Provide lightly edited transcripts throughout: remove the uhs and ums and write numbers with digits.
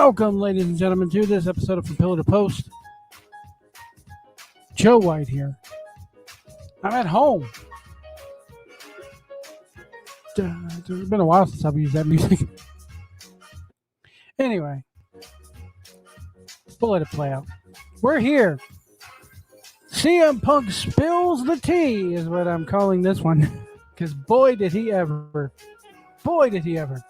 Welcome, ladies and gentlemen, to this episode of From Pillar to Post. Joe White here. I'm at home. It's been a while since I've used that music. Anyway, we'll let it play out. We're here. CM Punk spills the tea is what I'm calling this one. Because boy, did he ever. Boy, did he ever.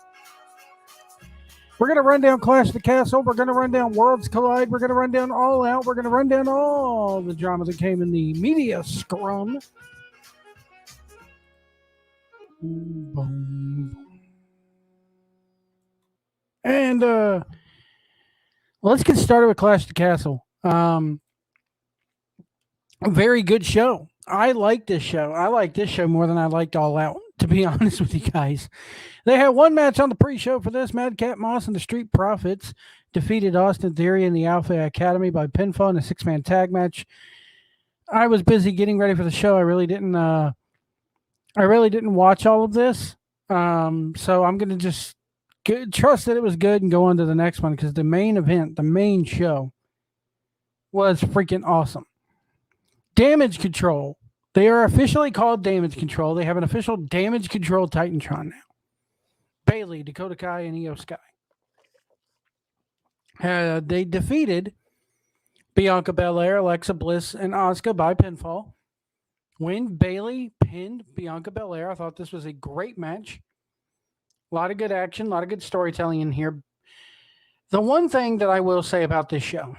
We're going to run down Clash of the Castle. We're going to run down Worlds Collide. We're going to run down All Out. We're going to run down all the drama that came in the media scrum. And let's get started with Clash of the Castle. A very good show. I like this show. I like this show more than I liked All Out, to be honest with you guys. They had one match on the pre-show for this. Madcap Moss and the Street Profits defeated Austin Theory and the Alpha Academy by pinfall in a 6-man tag match. I was busy getting ready for the show. I really didn't watch all of this. So I'm going to just trust that it was good and go on to the next one, because the main event, the main show, was freaking awesome. Damage Control. They are officially called Damage Control. They have an official Damage Control Titantron now. Bailey, Dakota Kai, and Io Sky. They defeated Bianca Belair, Alexa Bliss, and Asuka by pinfall. When Bailey pinned Bianca Belair, I thought this was a great match. A lot of good action, a lot of good storytelling in here. The one thing that I will say about this show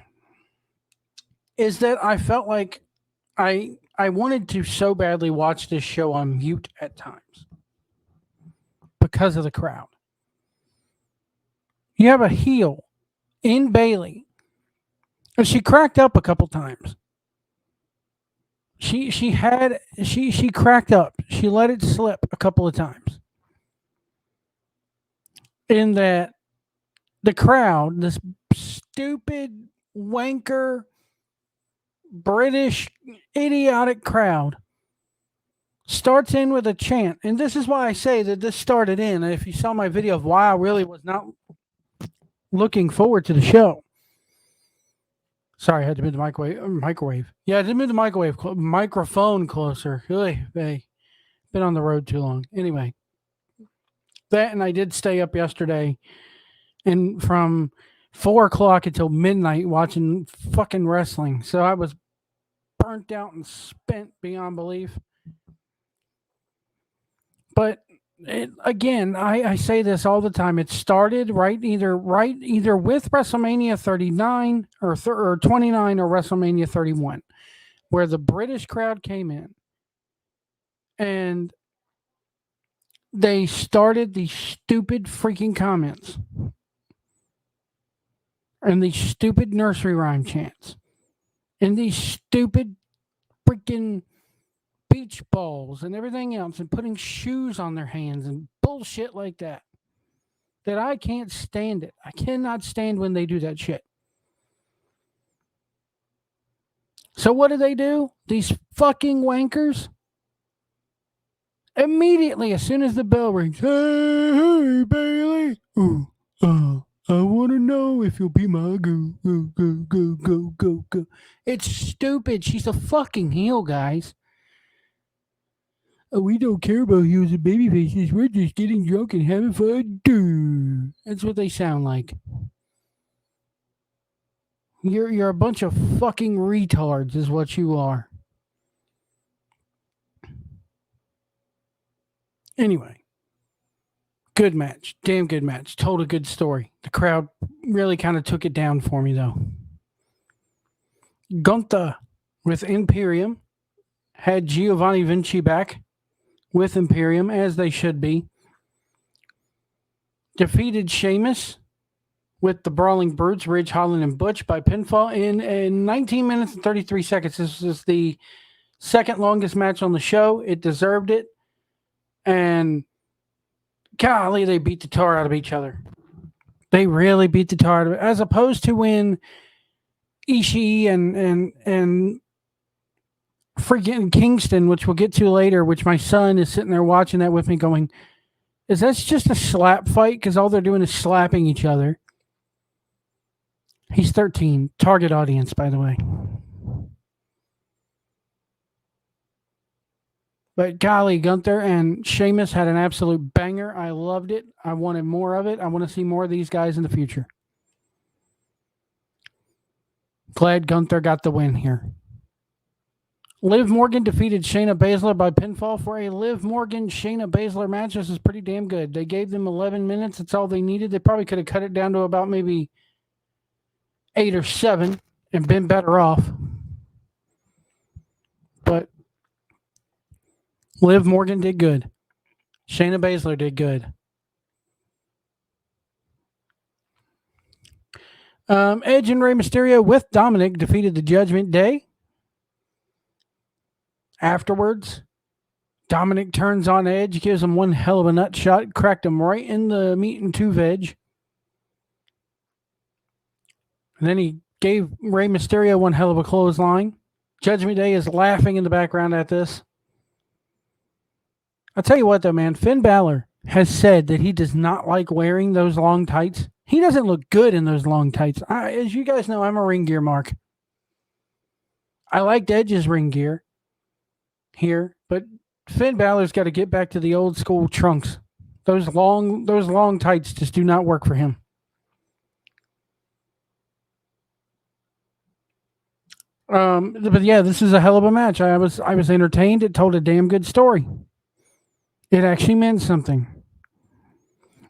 is that I felt like I wanted to so badly watch this show on mute at times because of the crowd. You have a heel in Bailey, and she cracked up a couple times. She cracked up. She let it slip a couple of times. In that the crowd, this stupid wanker British idiotic crowd, starts in with a chant. And this is why I say that this started in. And if you saw my video of why I really was not looking forward to the show. Sorry, I had to move the microwave. Yeah, I did move the microphone closer. Really, been on the road too long. Anyway, that, and I did stay up yesterday and from 4 o'clock until midnight watching fucking wrestling. So I was burnt out and spent beyond belief. But again, I say this all the time. It started either with WrestleMania 39 or 29 or WrestleMania 31, where the British crowd came in and they started these stupid freaking comments and these stupid nursery rhyme chants and these stupid freaking beach balls and everything else, and putting shoes on their hands and bullshit like that. That I can't stand it. I cannot stand when they do that shit. So what do? These fucking wankers? Immediately, as soon as the bell rings, hey, Bailey. I want to know if you'll be my go. It's stupid. She's a fucking heel, guys. We don't care about heels and baby faces. We're just getting drunk and having fun. That's what they sound like. You're a bunch of fucking retards is what you are. Anyway. Good match. Damn good match. Told a good story. The crowd really kind of took it down for me, though. Gunther with Imperium had Giovanni Vinci back with Imperium, as they should be. Defeated Sheamus with the Brawling Brutes, Ridge Holland and Butch, by pinfall in 19 minutes and 33 seconds. This is the second longest match on the show. It deserved it. And golly, they beat the tar out of each other. They really beat the tar out of it. As opposed to when Ishii and freaking Kingston, which we'll get to later, which my son is sitting there watching that with me going, is that just a slap fight? Because all they're doing is slapping each other. He's 13. Target audience, by the way. But golly, Gunther and Sheamus had an absolute banger. I loved it. I wanted more of it. I want to see more of these guys in the future. Glad Gunther got the win here. Liv Morgan defeated Shayna Baszler by pinfall for a Liv Morgan Shayna Baszler match. This is pretty damn good. They gave them 11 minutes. That's all they needed. They probably could have cut it down to about maybe 8 or 7 and been better off. But Liv Morgan did good. Shayna Baszler did good. Edge and Rey Mysterio with Dominic defeated the Judgment Day. Afterwards, Dominic turns on Edge, gives him one hell of a nut shot, cracked him right in the meat and two veg. And then he gave Rey Mysterio one hell of a clothesline. Judgment Day is laughing in the background at this. I'll tell you what, though, man. Finn Balor has said that he does not like wearing those long tights. He doesn't look good in those long tights. As you guys know, I'm a ring gear mark. I liked Edge's ring gear here, but Finn Balor's got to get back to the old school trunks. Those long tights just do not work for him. But yeah, this is a hell of a match. I was entertained. It told a damn good story. It actually meant something.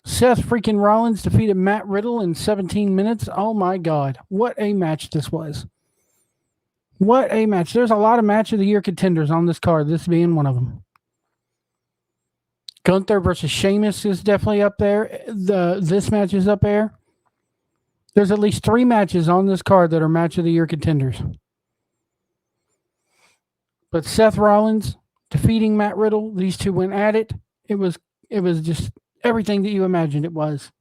Seth freaking Rollins defeated Matt Riddle in 17 minutes. Oh my God. What a match this was. What a match. There's a lot of match of the year contenders on this card, this being one of them. Gunther versus Sheamus is definitely up there. This match is up there. There's at least 3 matches on this card that are match of the year contenders. But Seth Rollins defeating Matt Riddle, these two went at it. It was just everything that you imagined it was.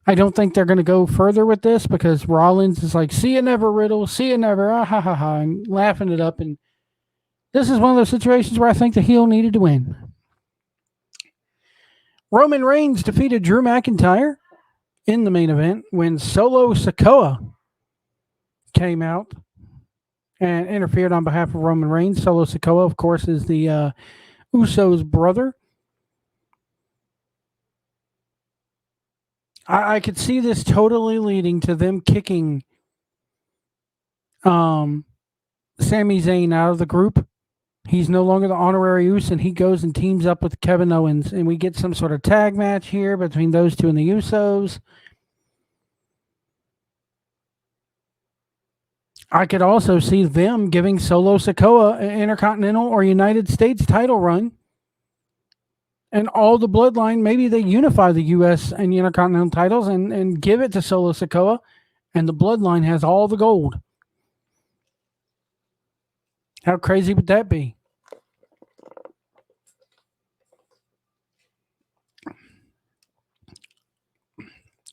I don't think they're going to go further with this because Rollins is like, see you never, Riddle, see you never, ah, ha, ha, ha, and laughing it up. And this is one of those situations where I think the heel needed to win. Roman Reigns defeated Drew McIntyre in the main event when Solo Sikoa came out and interfered on behalf of Roman Reigns. Solo Sikoa, of course, is the Usos' brother. I could see this totally leading to them kicking Sami Zayn out of the group. He's no longer the honorary Uso, and he goes and teams up with Kevin Owens, and we get some sort of tag match here between those two and the Usos. I could also see them giving Solo Sikoa an Intercontinental or United States title run. And all the bloodline, maybe they unify the U.S. and Intercontinental titles and give it to Solo Sikoa, and the bloodline has all the gold. How crazy would that be?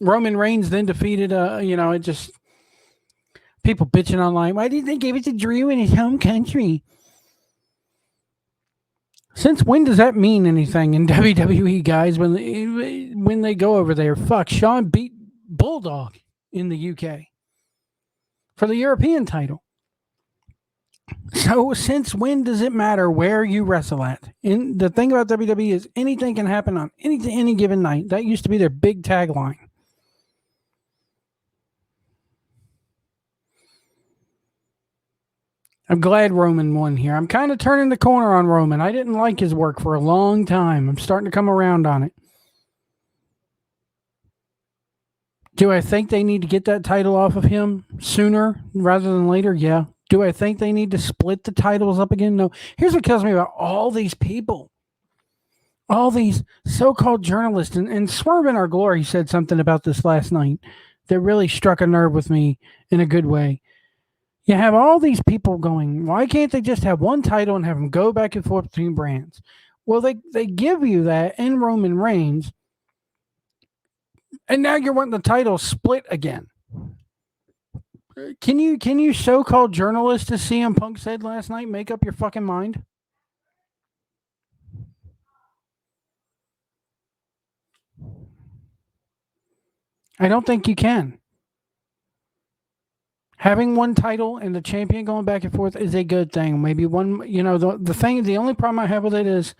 Roman Reigns then defeated, it just, people bitching online. Why didn't they give it to Drew in his home country? Since when does that mean anything in WWE, guys, when they go over there? Fuck, Shawn beat Bulldog in the UK for the European title. So since when does it matter where you wrestle at? And the thing about WWE is anything can happen on any given night. That used to be their big tagline. I'm glad Roman won here. I'm kind of turning the corner on Roman. I didn't like his work for a long time. I'm starting to come around on it. Do I think they need to get that title off of him sooner rather than later? Yeah. Do I think they need to split the titles up again? No. Here's what kills me about all these people. All these so-called journalists, and Swerve in Our Glory said something about this last night that really struck a nerve with me in a good way. You have all these people going, why can't they just have one title and have them go back and forth between brands? Well, they give you that in Roman Reigns, and now you're wanting the title split again. Can you so-called journalists, as CM Punk said last night, make up your fucking mind? I don't think you can. Having one title and the champion going back and forth is a good thing. Maybe one, the only problem I have with it is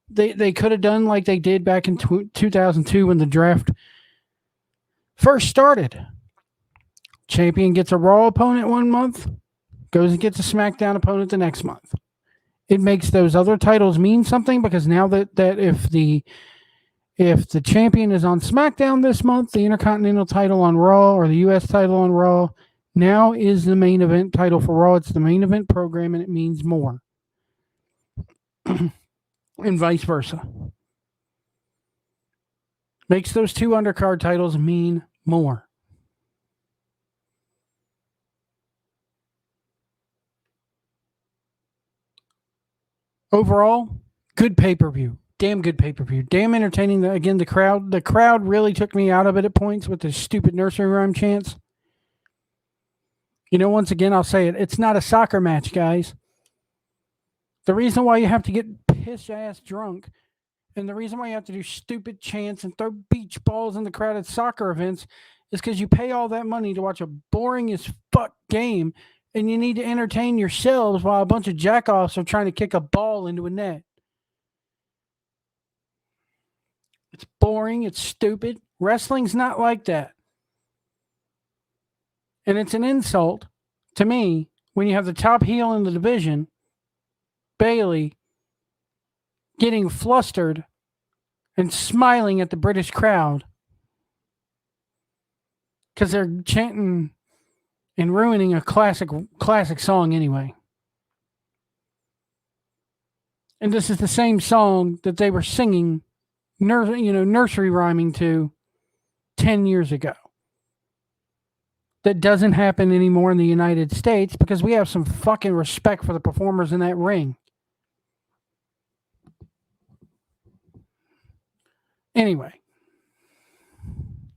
they could have done like they did back in 2002 when the draft first started. Champion gets a Raw opponent one month, goes and gets a SmackDown opponent the next month. It makes those other titles mean something because now that if the champion is on SmackDown this month, the Intercontinental title on Raw or the US title on Raw now is the main event title for Raw. It's the main event program and it means more. And vice versa. Makes those two undercard titles mean more. Overall, good pay-per-view. Damn good pay-per-view. Damn entertaining. Again, the crowd really took me out of it at points with the stupid nursery rhyme chants. Once again, I'll say it. It's not a soccer match, guys. The reason why you have to get piss-ass drunk and the reason why you have to do stupid chants and throw beach balls in the crowded soccer events is because you pay all that money to watch a boring as fuck game and you need to entertain yourselves while a bunch of jackoffs are trying to kick a ball into a net. It's boring. It's stupid. Wrestling's not like that. And it's an insult to me when you have the top heel in the division, Bayley, getting flustered and smiling at the British crowd because they're chanting and ruining a classic song anyway. And this is the same song that they were singing, nursery rhyming to 10 years ago. That doesn't happen anymore in the United States because we have some fucking respect for the performers in that ring. Anyway,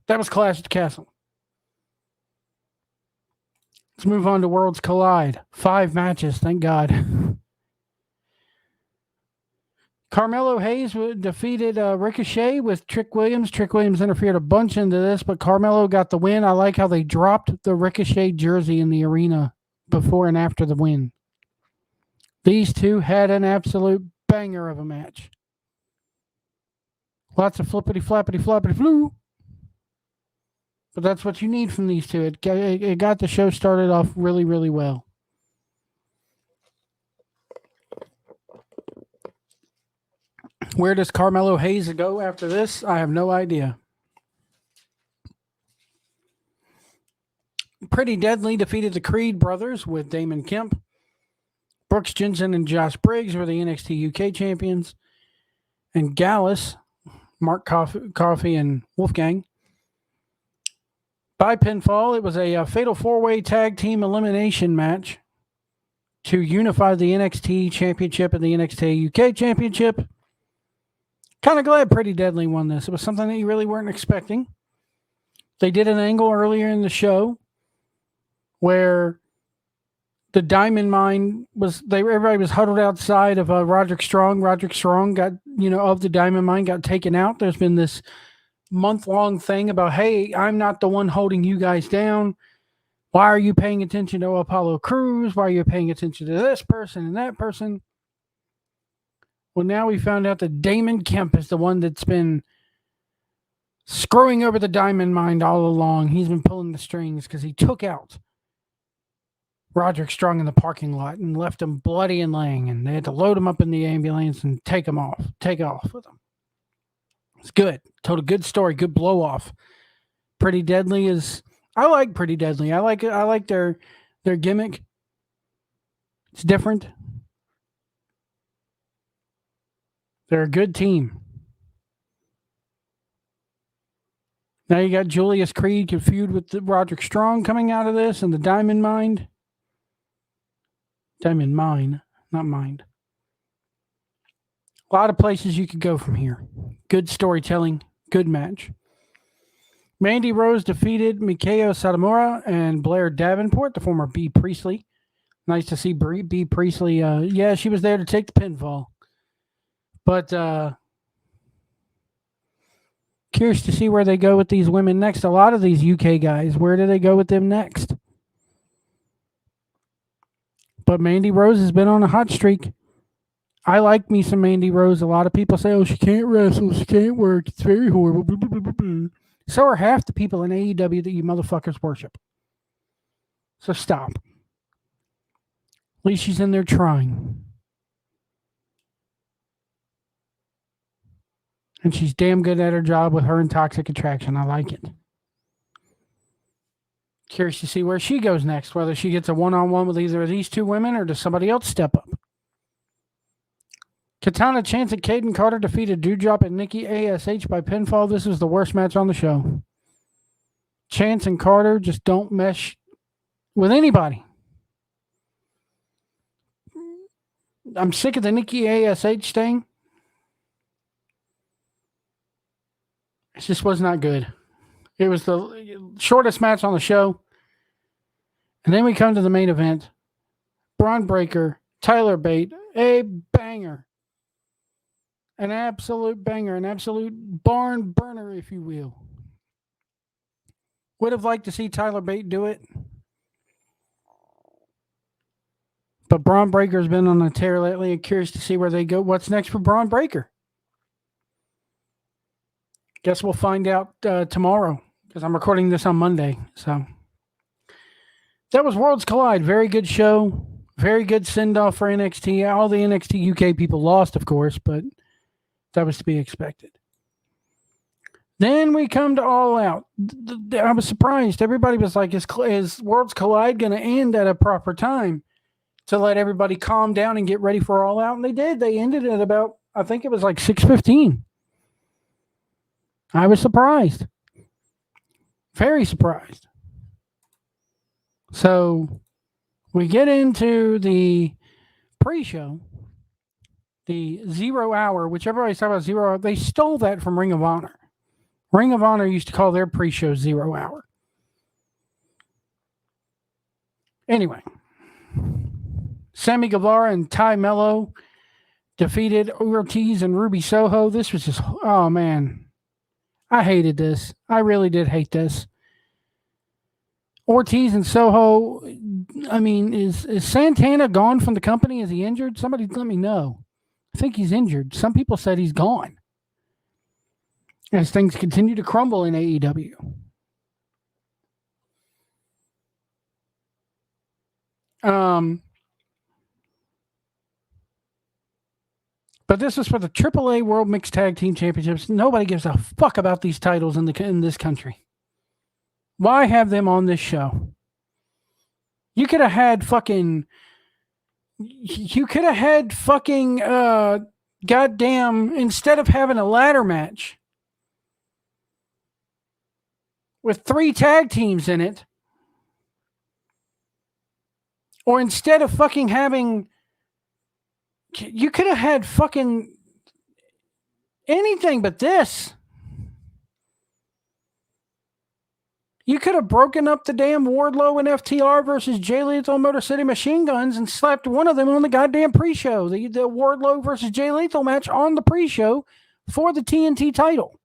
that was Clash at the Castle. Let's move on to Worlds Collide. 5 matches, thank God. Carmelo Hayes defeated Ricochet with Trick Williams. Trick Williams interfered a bunch into this, but Carmelo got the win. I like how they dropped the Ricochet jersey in the arena before and after the win. These two had an absolute banger of a match. Lots of flippity flappity floppity flu. But that's what you need from these two. It got the show started off really, really well. Where does Carmelo Hayes go after this? I have no idea. Pretty Deadly defeated the Creed brothers with Damon Kemp. Brooks Jensen and Josh Briggs were the NXT UK champions. And Gallus, Mark Coffey and Wolfgang. By pinfall, it was a fatal 4-way tag team elimination match to unify the NXT championship and the NXT UK championship. Kind of glad Pretty Deadly won this. It was something that you really weren't expecting. They did an angle earlier in the show where the Diamond Mine everybody was huddled outside of Roderick Strong. Roderick Strong got, of the Diamond Mine got taken out. There's been this month-long thing about, hey, I'm not the one holding you guys down. Why are you paying attention to Apollo Crews? Why are you paying attention to this person and that person? Well, now we found out that Damon Kemp is the one that's been screwing over the Diamond Mine all along. He's been pulling the strings because he took out Roderick Strong in the parking lot and left him bloody and laying, and they had to load him up in the ambulance and take off with him. It's good. Told a good story, good blow off. Pretty Deadly I like Pretty Deadly. I like it. I like their gimmick. It's different. They're a good team. Now you got Julius Creed confused with Roderick Strong coming out of this and the Diamond Mine. Diamond Mine, not Mind. A lot of places you could go from here. Good storytelling, good match. Mandy Rose defeated Mikao Satomura and Blair Davenport, the former Bea Priestley. Nice to see Bea Priestley. She was there to take the pinfall. But curious to see where they go with these women next. A lot of these UK guys, where do they go with them next? But Mandy Rose has been on a hot streak. I like me some Mandy Rose. A lot of people say, oh, she can't wrestle, she can't work, it's very horrible. Blah, blah, blah, blah. So are half the people in AEW that you motherfuckers worship. So stop. At least she's in there trying. And she's damn good at her job with her and Toxic Attraction. I like it. Curious to see where she goes next, whether she gets a one-on-one with either of these two women or does somebody else step up. Katana Chance and Caden Carter defeated Dewdrop and Nikki ASH by pinfall. This was the worst match on the show. Chance and Carter just don't mesh with anybody. I'm sick of the Nikki ASH thing. It just was not good. It was the shortest match on the show. And then we come to the main event. Braun Breaker, Tyler Bate, a banger. An absolute banger, an absolute barn burner, if you will. Would have liked to see Tyler Bate do it. But Braun Breaker's been on a tear lately. I'm curious to see where they go. What's next for Braun Breaker? Guess we'll find out tomorrow because I'm recording this on Monday. So that was Worlds Collide. Very good show. Very good send-off for NXT. All the NXT UK people lost, of course, but that was to be expected. Then we come to All Out. I was surprised. Everybody was like, is Worlds Collide going to end at a proper time to let everybody calm down and get ready for All Out? And they did. They ended at about, I think it was like 6:15. I was surprised. Very surprised. So we get into the pre-show, the 0 hour, which everybody's talking about 0 hour. They stole that from Ring of Honor. Ring of Honor used to call their pre-show 0 hour. Anyway, Sammy Guevara and Ty Mello defeated Ortiz and Ruby Soho. This was just, oh man. I hated this. I really did hate this. Ortiz and Soho, I mean, is Santana gone from the company? Is he injured? Somebody let me know. I think he's injured. Some people said he's gone as things continue to crumble in AEW. But this is for the AAA World Mixed Tag Team Championships. Nobody gives a fuck about these titles in this country. Why have them on this show? You could have had fucking goddamn, instead of having a ladder match with 3 tag teams in it, or instead of fucking having, you could have had fucking anything but this. You could have broken up the damn Wardlow and FTR versus Jay Lethal Motor City Machine Guns and slapped one of them on the goddamn pre-show. The Wardlow versus Jay Lethal match on the pre-show for the TNT title.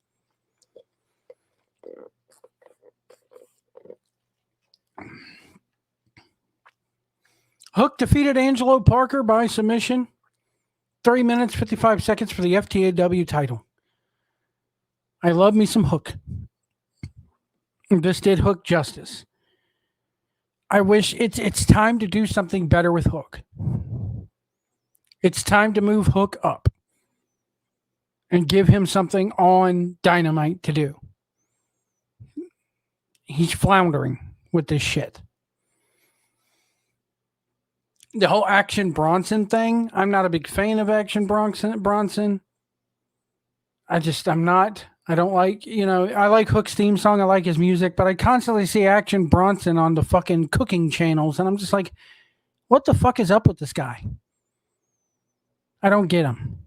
Hook defeated Angelo Parker by submission. 3 minutes, 55 seconds for the FTAW title. I love me some Hook. This did Hook justice. I wish it's time to do something better with Hook. It's time to move Hook up and give him something on Dynamite to do. He's floundering with this shit. The whole Action Bronson thing, I'm not a big fan of Action Bronson. I'm not. I don't like, I like Hook's theme song. I like his music, but I constantly see Action Bronson on the fucking cooking channels. And I'm just like, what the fuck is up with this guy? I don't get him.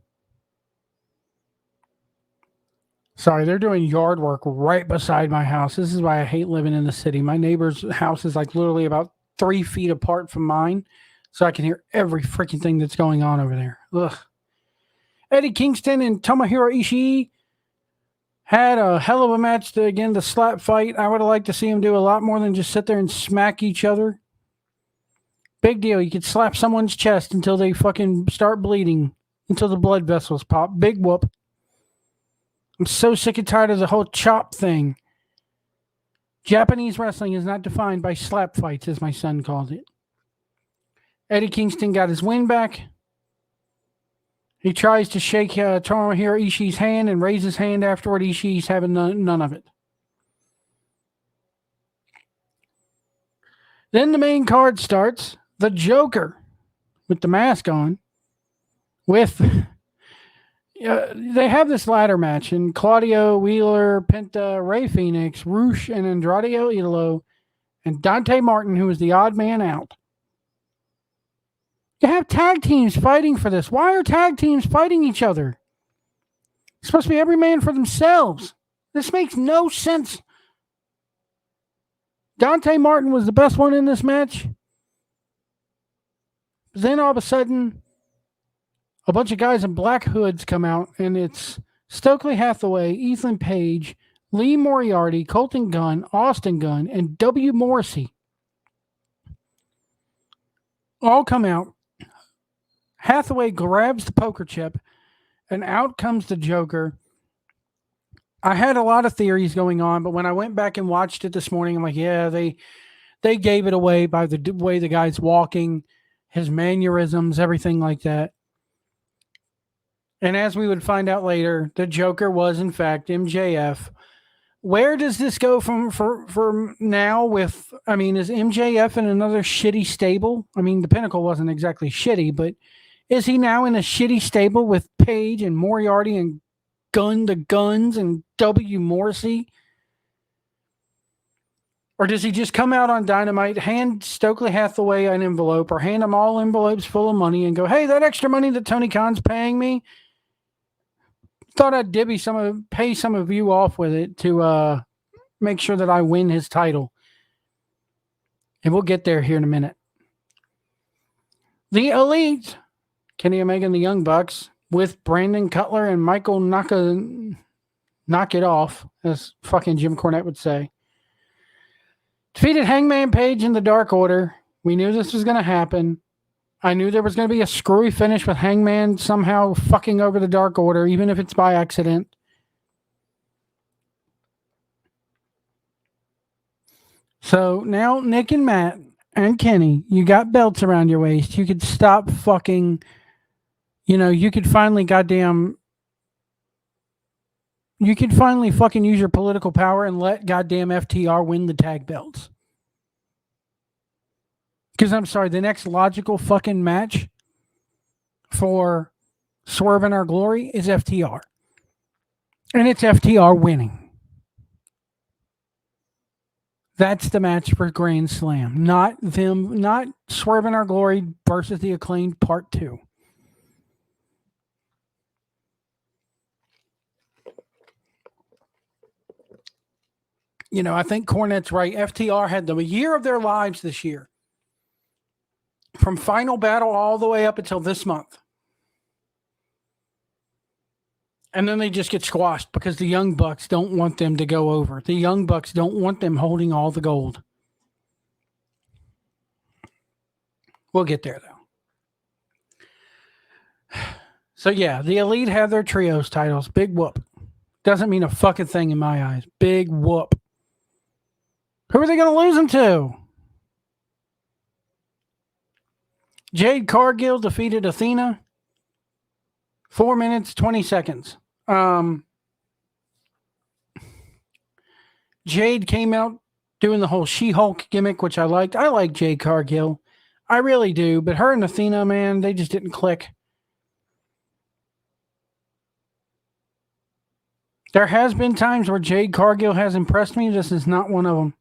Sorry, they're doing yard work right beside my house. This is why I hate living in the city. My neighbor's house is like literally about 3 feet apart from mine. So I can hear every freaking thing that's going on over there. Ugh. Eddie Kingston and Tomohiro Ishii had a hell of a match the slap fight. I would have liked to see them do a lot more than just sit there and smack each other. Big deal. You could slap someone's chest until they fucking start bleeding, until the blood vessels pop. Big whoop. I'm so sick and tired of the whole chop thing. Japanese wrestling is not defined by slap fights, as my son called it. Eddie Kingston got his win back. He tries to shake Tomohiro Ishii's hand and raise his hand afterward. Ishii's having none of it. Then the main card starts. The Joker with the mask on. They have this ladder match, and Claudio, Wheeler, Penta, Rey Fenix, Rush, and Andrade El Idolo, and Dante Martin, who is the odd man out. You have tag teams fighting for this. Why are tag teams fighting each other? It's supposed to be every man for themselves. This makes no sense. Dante Martin was the best one in this match. But then all of a sudden, a bunch of guys in black hoods come out, and it's Stokely Hathaway, Ethan Page, Lee Moriarty, Colton Gunn, Austin Gunn, and W. Morrissey. All come out. Hathaway grabs the poker chip, and out comes the Joker. I had a lot of theories going on, but when I went back and watched it this morning, I'm like, yeah, they gave it away by the way the guy's walking, his mannerisms, everything like that. And as we would find out later, the Joker was, in fact, MJF. Where does this go from now with, I mean, is MJF in another shitty stable? I mean, the Pinnacle wasn't exactly shitty, but is he now in a shitty stable with Page and Moriarty and the Guns and W. Morrissey? Or does he just come out on Dynamite, hand Stokely Hathaway an envelope, or hand him all envelopes full of money and go, hey, that extra money that Tony Khan's paying me, thought I'd pay some of you off with it to make sure that I win his title. And we'll get there here in a minute. The Elite, Kenny Omega and the Young Bucks, with Brandon Cutler and Michael Knock It Off, as fucking Jim Cornette would say, defeated Hangman Page in the Dark Order. We knew this was going to happen. I knew there was going to be a screwy finish with Hangman somehow fucking over the Dark Order, even if it's by accident. So now Nick and Matt and Kenny, you got belts around your waist. You could stop fucking, you could finally fucking use your political power and let goddamn FTR win the tag belts. Because I'm sorry, the next logical fucking match for Swerve in Our Glory is FTR. And it's FTR winning. That's the match for Grand Slam. Not Swerve in Our Glory versus the Acclaimed Part 2. I think Cornette's right. FTR had the year of their lives this year. From Final Battle all the way up until this month. And then they just get squashed because the Young Bucks don't want them to go over. The Young Bucks don't want them holding all the gold. We'll get there, though. So, yeah, the Elite have their trios titles. Big whoop. Doesn't mean a fucking thing in my eyes. Big whoop. Who are they going to lose them to? Jade Cargill defeated Athena. 4 minutes, 20 seconds. Jade came out doing the whole She-Hulk gimmick, which I liked. I like Jade Cargill. I really do. But her and Athena, man, they just didn't click. There has been times where Jade Cargill has impressed me. This is not one of them.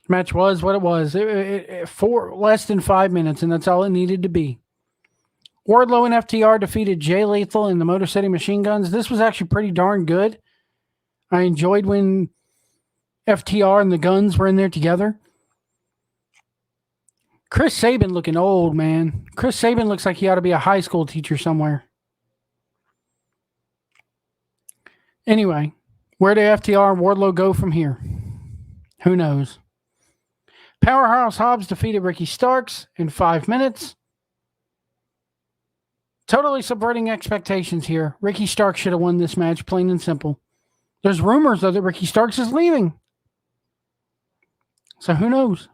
Match was what it was. For less than 5 minutes, and that's all it needed to be. Wardlow and FTR defeated Jay Lethal and the Motor City Machine Guns. This was actually pretty darn good. I enjoyed when FTR and the Guns were in there together. Chris Sabin looking old, man. Chris Sabin looks like he ought to be a high school teacher somewhere. Anyway, where do FTR and Wardlow go from here? Who knows? Powerhouse Hobbs defeated Ricky Starks in 5 minutes. Totally subverting expectations here. Ricky Starks should have won this match, plain and simple. There's rumors, though, that Ricky Starks is leaving. So who knows?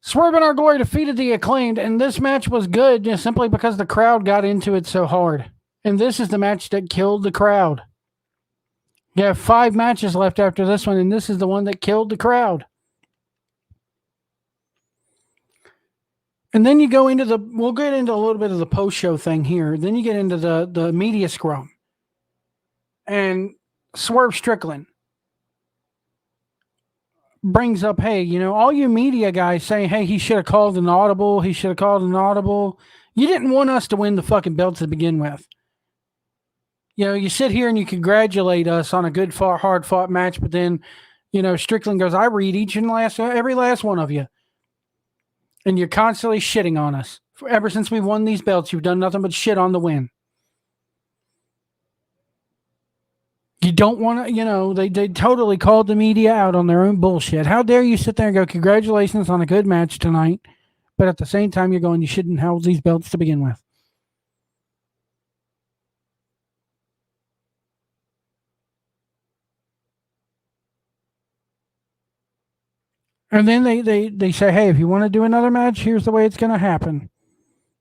Swerve and Our Glory defeated the Acclaimed, and this match was good just simply because the crowd got into it so hard. And this is the match that killed the crowd. You have 5 matches left after this one, and this is the one that killed the crowd. And then you go into we'll get into a little bit of the post-show thing here. Then you get into the media scrum. And Swerve Strickland brings up, hey, all you media guys saying, hey, he should have called an audible. He should have called an audible. You didn't want us to win the fucking belt to begin with. You sit here and you congratulate us on a good, hard-fought match, but then, Strickland goes, I read every last one of you. And you're constantly shitting on us. Ever since we won these belts, you've done nothing but shit on the win. You don't want to, they totally called the media out on their own bullshit. How dare you sit there and go, congratulations on a good match tonight, but at the same time you're going, you shouldn't have these belts to begin with. And then they say, hey, if you want to do another match, here's the way it's going to happen.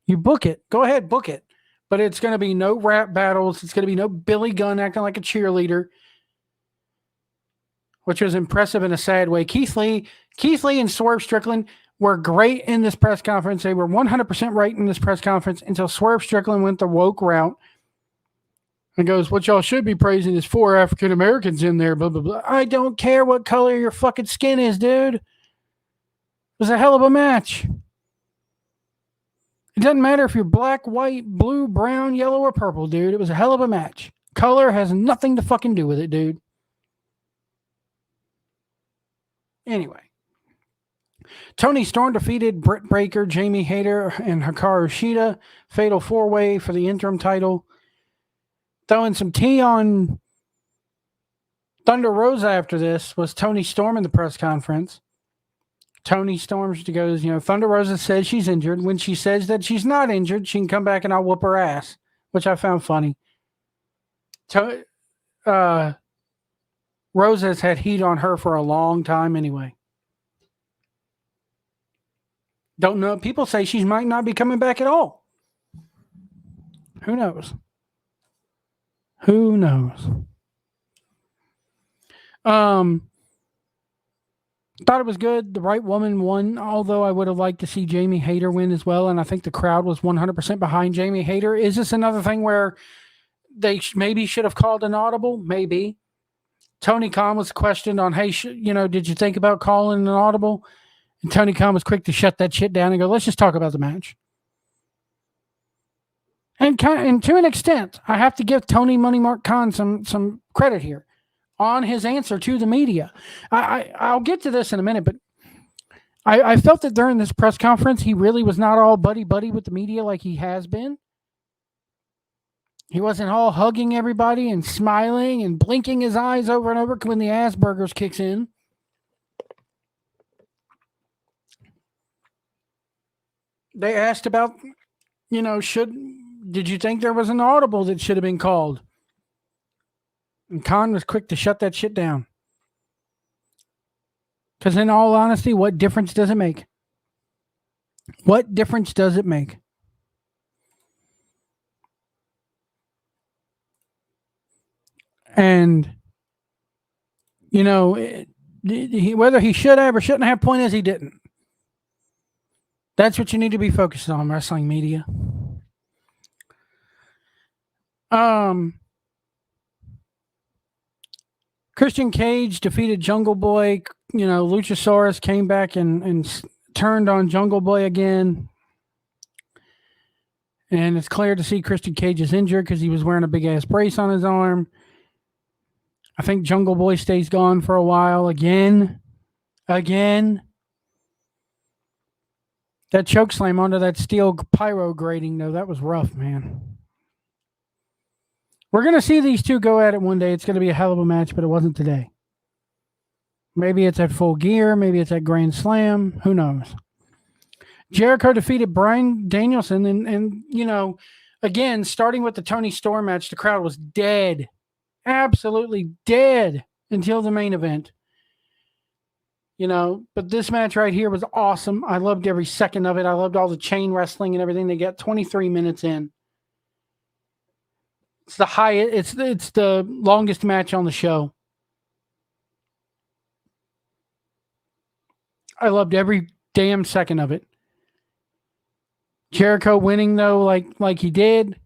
You book it. Go ahead, book it. But it's going to be no rap battles. It's going to be no Billy Gunn acting like a cheerleader, which was impressive in a sad way. Keith Lee and Swerve Strickland were great in this press conference. They were 100% right in this press conference until Swerve Strickland went the woke route and goes, what y'all should be praising is 4 African Americans in there, blah, blah, blah. I don't care what color your fucking skin is, dude. It was a hell of a match. It doesn't matter if you're black, white, blue, brown, yellow, or purple, dude. It was a hell of a match. Color has nothing to fucking do with it, dude. Anyway. Toni Storm defeated Britt Baker, Jamie Hayter, and Hikaru Shida. Fatal 4-way for the interim title. Throwing some tea on Thunder Rosa after this was Toni Storm in the press conference. Toni Storm goes, Thunder Rosa says she's injured. When she says that she's not injured, she can come back and I'll whoop her ass, which I found funny. Rosa's had heat on her for a long time anyway. Don't know. People say she might not be coming back at all. Who knows? Who knows? Thought it was good. The right woman won, although I would have liked to see Jamie Hayter win as well, and I think the crowd was 100% behind Jamie Hayter. Is this another thing where they maybe should have called an audible? Maybe. Tony Khan was questioned on, hey, did you think about calling an audible? And Tony Khan was quick to shut that shit down and go, let's just talk about the match. And to an extent, I have to give Tony Money Mark Khan some credit here on his answer to the media. I'll get to this in a minute, but I felt that during this press conference, he really was not all buddy-buddy with the media like he has been. He wasn't all hugging everybody and smiling and blinking his eyes over and over when the Asperger's kicks in. They asked about, did you think there was an audible that should have been called? And Khan was quick to shut that shit down. Because in all honesty, what difference does it make? What difference does it make? And, whether he should have or shouldn't have, point is he didn't. That's what you need to be focused on, wrestling media. Christian Cage defeated Jungle Boy. Luchasaurus came back and turned on Jungle Boy again. And it's clear to see Christian Cage is injured because he was wearing a big-ass brace on his arm. I think Jungle Boy stays gone for a while again. That choke slam onto that steel pyro grating, though, that was rough, man. We're going to see these two go at it one day. It's going to be a hell of a match, but it wasn't today. Maybe it's at Full Gear. Maybe it's at Grand Slam. Who knows? Jericho defeated Bryan Danielson. And again, starting with the Tony Storm match, the crowd was dead. Absolutely dead until the main event. But this match right here was awesome. I loved every second of it. I loved all the chain wrestling and everything. They got 23 minutes in. It's the highest. It's the longest match on the show. I loved every damn second of it. Jericho winning though, like he did,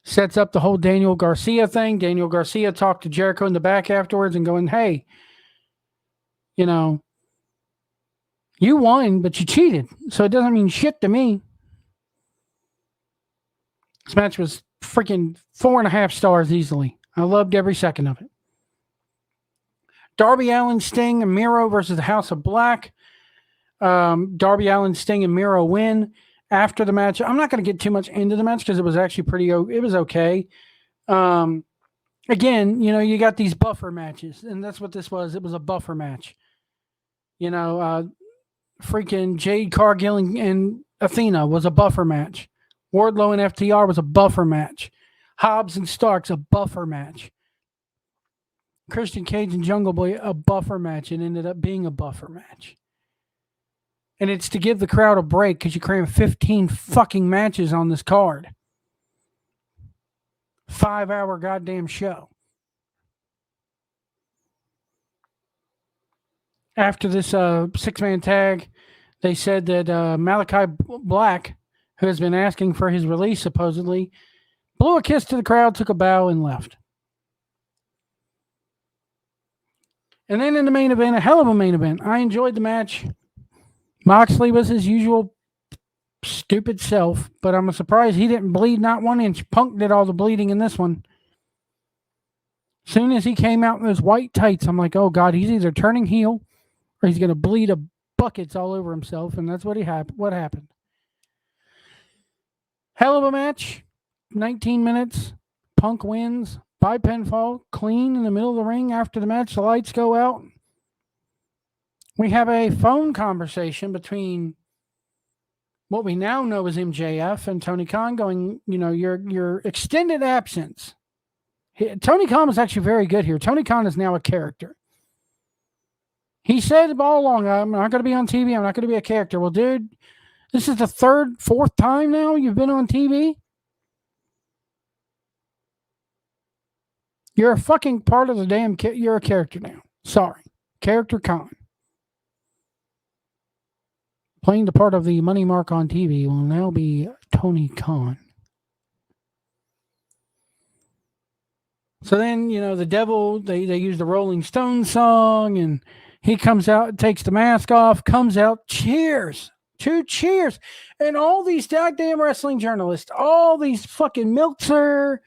sets up the whole Daniel Garcia thing. Daniel Garcia talked to Jericho in the back afterwards and going, "Hey, you won, but you cheated, so it doesn't mean shit to me." This match was freaking 4.5 stars easily. I loved every second of it. Darby Allin, Sting, and Miro versus the House of Black. Darby Allin, Sting, and Miro win. After the match, I'm not going to get too much into the match because it was actually it was okay. Again, you got these buffer matches, and that's what this was. It was a buffer match. Freaking Jade Cargill and Athena was a buffer match. Wardlow and FTR was a buffer match. Hobbs and Starks, a buffer match. Christian Cage and Jungle Boy, a buffer match. It ended up being a buffer match. And it's to give the crowd a break because you cram 15 fucking matches on this card. 5-hour goddamn show. After this 6-man tag, they said that Malachi Black, who has been asking for his release supposedly, blew a kiss to the crowd, took a bow, and left. And then in the main event, a hell of a main event. I enjoyed the match. Moxley was his usual stupid self, but I'm surprised he didn't bleed not 1 inch. Punk did all the bleeding in this one. Soon as he came out in those white tights, I'm like, oh God, he's either turning heel or he's going to bleed buckets all over himself, and that's what happened. Hell of a match. 19 minutes. Punk wins by pinfall, clean in the middle of the ring. After the match, the lights go out. We have a phone conversation between what we now know as MJF and Tony Khan going, your extended absence. Tony Khan was actually very good here. Tony Khan is now a character. He said all along, I'm not going to be on TV. I'm not going to be a character. Well, dude, this is the 3rd, 4th time now you've been on TV. You're a fucking part of the damn you're a character now. Sorry. Character Khan. Playing the part of the money mark on TV will now be Tony Khan. So then, the devil, they use the Rolling Stones song, and he comes out, takes the mask off, comes out, cheers. 2 cheers. And all these goddamn wrestling journalists, all these fucking Meltzer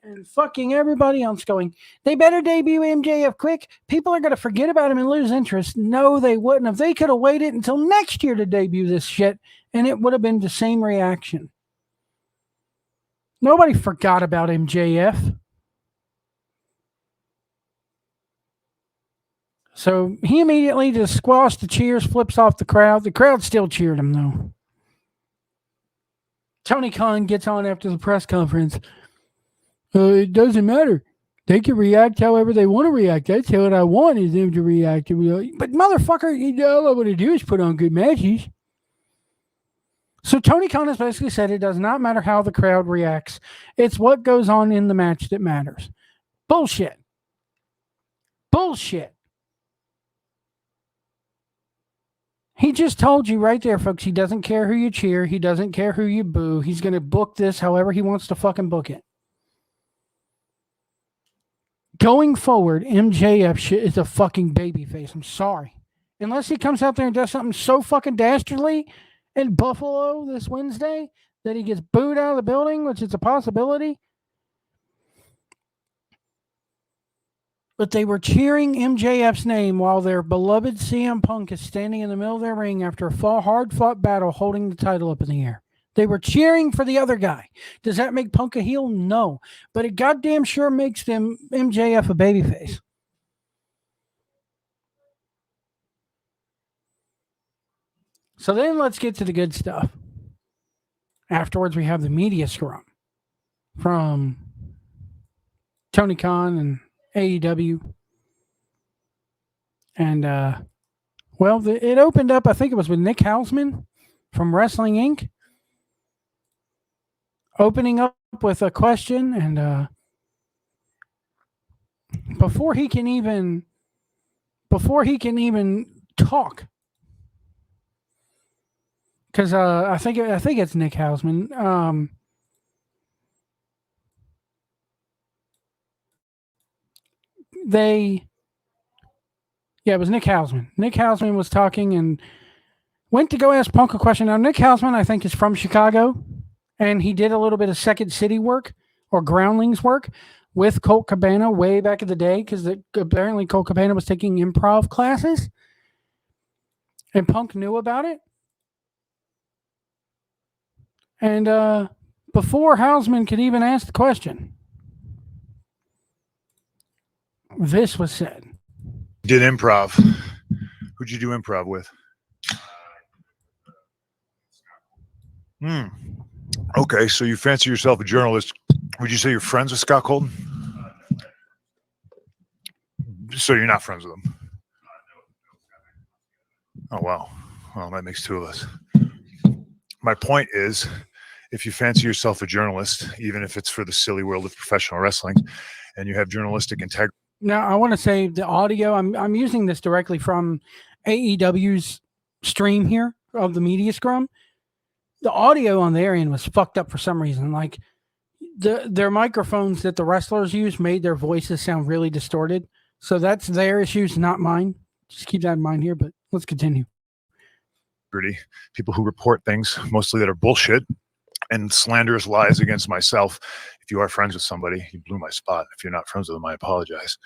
and fucking everybody else going, they better debut MJF quick. People are going to forget about him and lose interest. No, they wouldn't. If they could have waited until next year to debut this shit, and it would have been the same reaction. Nobody forgot about MJF. So he immediately just squashed the cheers, flips off the crowd. The crowd still cheered him, though. Tony Khan gets on after the press conference. It doesn't matter. They can react however they want to react. That's what I want is them to react. But motherfucker, all I want to do is put on good matches. So Tony Khan has basically said it does not matter how the crowd reacts. It's what goes on in the match that matters. Bullshit. Bullshit. He just told you right there, folks, he doesn't care who you cheer. He doesn't care who you boo. He's going to book this however he wants to fucking book it. Going forward, MJF is a fucking babyface. I'm sorry. Unless he comes out there and does something so fucking dastardly in Buffalo this Wednesday that he gets booed out of the building, which is a possibility. But they were cheering MJF's name while their beloved CM Punk is standing in the middle of their ring after a hard-fought battle holding the title up in the air. They were cheering for the other guy. Does that make Punk a heel? No. But it goddamn sure makes them MJF a babyface. So then let's get to the good stuff. Afterwards, we have the media scrum from Tony Khan and AEW. And, it opened up, I think it was with Nick Hausman from Wrestling Inc. opening up with a question. And before he can even talk, because I think it's Nick Hausman. It was Nick Hausman. Nick Hausman was talking and went to go ask Punk a question. Now, Nick Hausman, I think, is from Chicago, and he did a little bit of Second City work or Groundlings work with Colt Cabana way back in the day, because apparently Colt Cabana was taking improv classes, and Punk knew about it. And before Hausman could even ask the question, this was said. Did improv. Who'd you do improv with? Okay, so you fancy yourself a journalist. Would you say you're friends with Scott Colton? So you're not friends with him? Oh, wow. Well, that makes two of us. My point is, if you fancy yourself a journalist, even if it's for the silly world of professional wrestling, and you have journalistic integrity. Now, I want to say the audio, I'm using this directly from AEW's stream here of the media scrum. The audio on their end was fucked up for some reason. Like their microphones that the wrestlers use made their voices sound really distorted. So that's their issues, not mine. Just keep that in mind here, but let's continue. People who report things mostly that are bullshit and slanderous lies against myself. If you are friends with somebody, you blew my spot. If you're not friends with them, I apologize.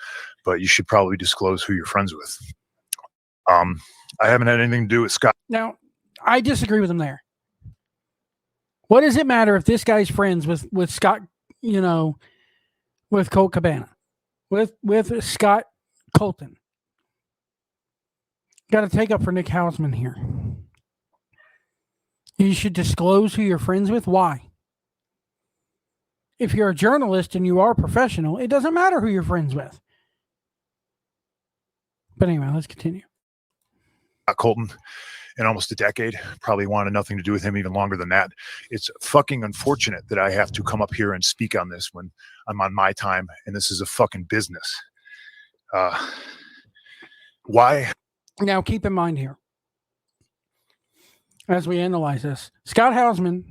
But you should probably disclose who you're friends with. I haven't had anything to do with Scott. Now, I disagree with him there. What does it matter if this guy's friends with Scott, with Colt Cabana, with Scott Colton? Got to take up for Nick Hausman here. You should disclose who you're friends with. Why? If you're a journalist and you are professional, it doesn't matter who you're friends with. But anyway, let's continue. Colton in almost a decade, probably wanted nothing to do with him even longer than that. It's fucking unfortunate that I have to come up here and speak on this when I'm on my time and this is a fucking business. Why? Now, keep in mind here, as we analyze this, Scott Hausman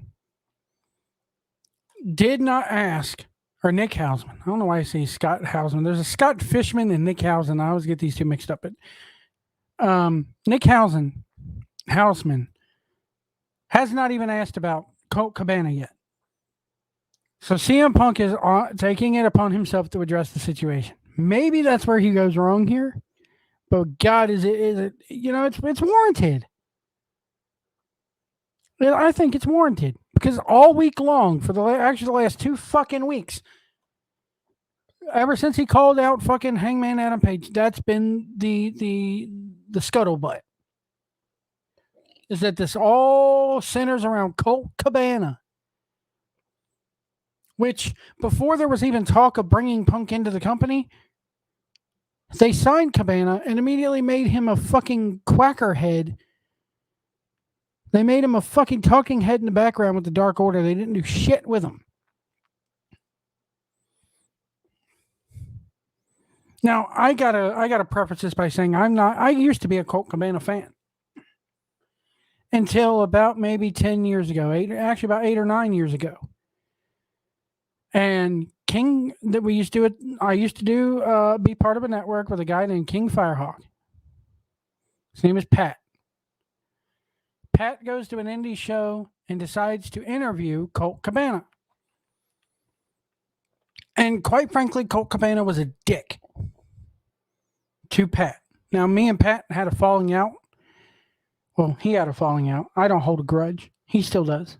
did not ask, or Nick Hausman. I don't know why I say Scott Hausman. There's a Scott Fishman and Nick Hausman. I always get these two mixed up. But Nick Hausman has not even asked about Colt Cabana yet. So CM Punk is taking it upon himself to address the situation. Maybe that's where he goes wrong here. But God, is it? It's warranted. I think it's warranted because all week long, for the last 2 fucking weeks, ever since he called out fucking Hangman Adam Page, that's been the scuttlebutt. Is that this all centers around Colt Cabana, which before there was even talk of bringing Punk into the company, they signed Cabana and immediately made him a fucking quackerhead. They made him a fucking talking head in the background with the Dark Order. They didn't do shit with him. Now, I gotta preface this by saying I used to be a Colt Cabana fan. Until about maybe 10 years ago, about 8 or 9 years ago. And King, that we used to do, I used to do, be part of a network with a guy named King Firehawk. His name is Pat. Pat goes to an indie show and decides to interview Colt Cabana. And quite frankly, Colt Cabana was a dick to Pat. Now, me and Pat had a falling out. Well, he had a falling out. I don't hold a grudge. He still does.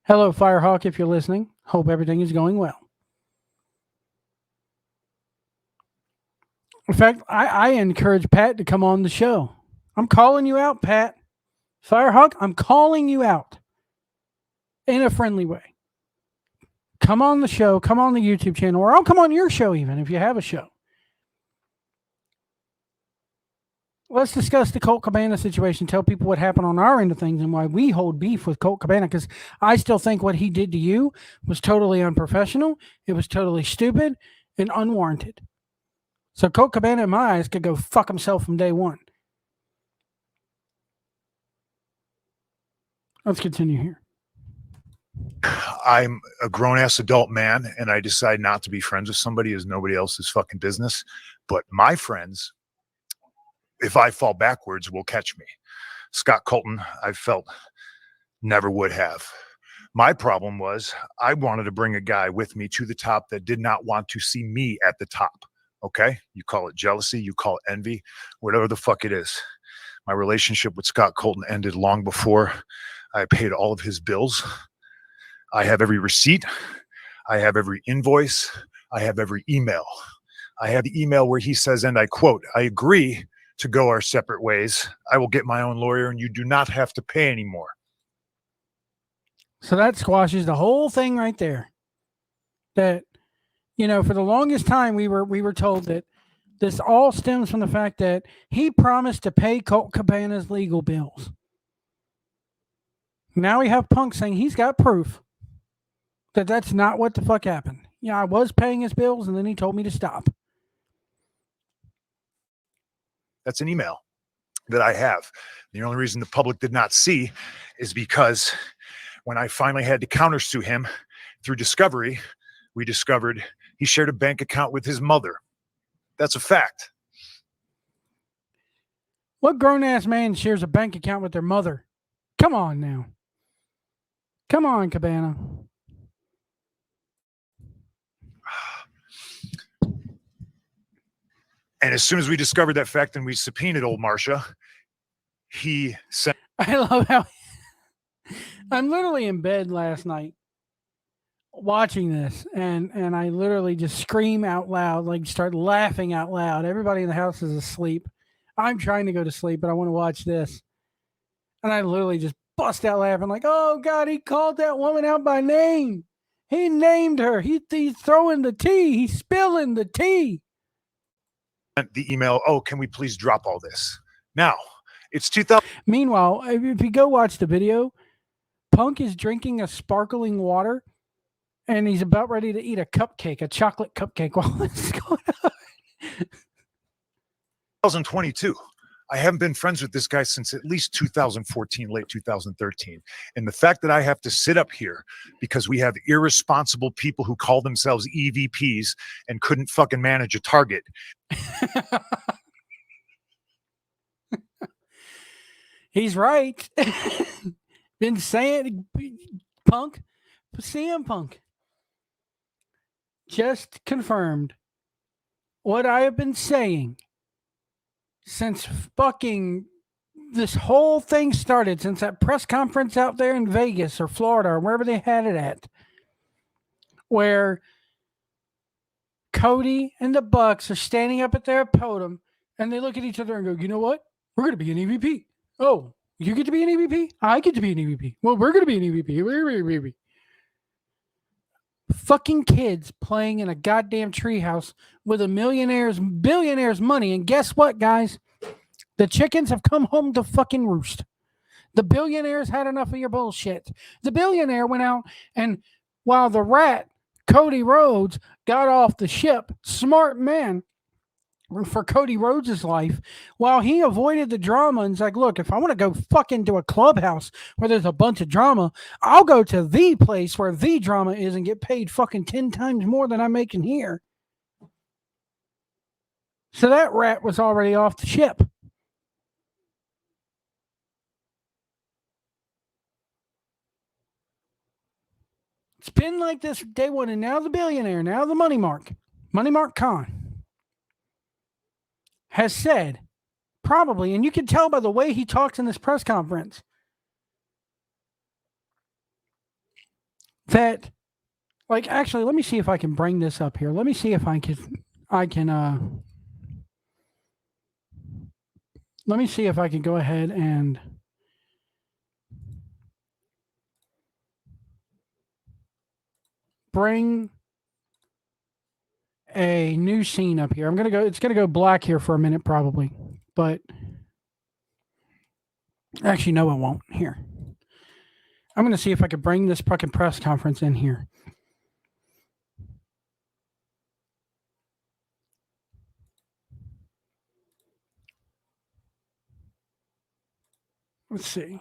Hello, Firehawk, if you're listening. Hope everything is going well. In fact, I encourage Pat to come on the show. I'm calling you out, Pat. Firehawk, I'm calling you out in a friendly way. Come on the show, come on the YouTube channel, or I'll come on your show even if you have a show. Let's discuss the Colt Cabana situation, tell people what happened on our end of things and why we hold beef with Colt Cabana, because I still think what he did to you was totally unprofessional, it was totally stupid and unwarranted. So Colt Cabana, in my eyes, could go fuck himself from day one. Let's continue here. I'm a grown-ass adult man, and I decide not to be friends with somebody is nobody else's fucking business. But my friends, if I fall backwards, will catch me. Scott Colton, I felt, never would have. My problem was I wanted to bring a guy with me to the top that did not want to see me at the top. Okay? You call it jealousy, you call it envy, whatever the fuck it is. My relationship with Scott Colton ended long before I paid all of his bills. I have every receipt. I have every invoice. I have every email. I have the email where he says, and I quote, "I agree to go our separate ways. I will get my own lawyer and you do not have to pay anymore." So that squashes the whole thing right there. That, you know, for the longest time we were told that this all stems from the fact that he promised to pay Colt Cabana's legal bills. Now we have Punk saying he's got proof that that's not what the fuck happened. Yeah, I was paying his bills and then he told me to stop. That's an email that I have. The only reason the public did not see is because when I finally had to countersue him through discovery, we discovered he shared a bank account with his mother. That's a fact. What grown-ass man shares a bank account with their mother? Come on now. Come on, Cabana. And as soon as we discovered that fact and we subpoenaed old Marcia, he sent. I love how I'm literally in bed last night watching this, and I literally just scream out loud, like start laughing out loud. Everybody in the house is asleep. I'm trying to go to sleep, but I want to watch this. And I literally just bust out laughing, like, oh God, he called that woman out by name. He named her. He's throwing the tea. He's spilling the tea. The email, "Oh, can we please drop all this?" Now, it's 2000. Meanwhile, if you go watch the video, Punk is drinking a sparkling water, and he's about ready to eat a cupcake, a chocolate cupcake while this is going on. 2022. I haven't been friends with this guy since at least 2014, late 2013. And the fact that I have to sit up here because we have irresponsible people who call themselves EVPs and couldn't fucking manage a target. He's right. Been saying, Punk, CM Punk just confirmed what I have been saying since fucking this whole thing started, since that press conference out there in Vegas or Florida or wherever they had it at, where Cody and the Bucks are standing up at their podium and they look at each other and go, you know what? We're going to be an EVP. Oh, you get to be an EVP? I get to be an EVP. Well, we're going to be an EVP. We're fucking kids playing in a goddamn treehouse with a billionaires money. And guess what, guys? The chickens have come home to fucking roost. The billionaires had enough of your bullshit. The billionaire went out, and while the rat, Cody Rhodes, got off the ship, smart man for Cody Rhodes' life, while he avoided the drama and's like, look, if I want to go fucking to a clubhouse where there's a bunch of drama, I'll go to the place where the drama is and get paid fucking 10 times more than I'm making here. So that rat was already off the ship. It's been like this day one, and now the billionaire, now the Money Mark Khan has said, probably, and you can tell by the way he talks in this press conference, that, like, actually, let me see if I can bring this up here. Let me see if I can let me see if I can go ahead and bring a new scene up here. It's gonna go black here for a minute probably, but actually no, it won't. Here, I'm gonna see if I could bring this fucking press conference in here. Let's see.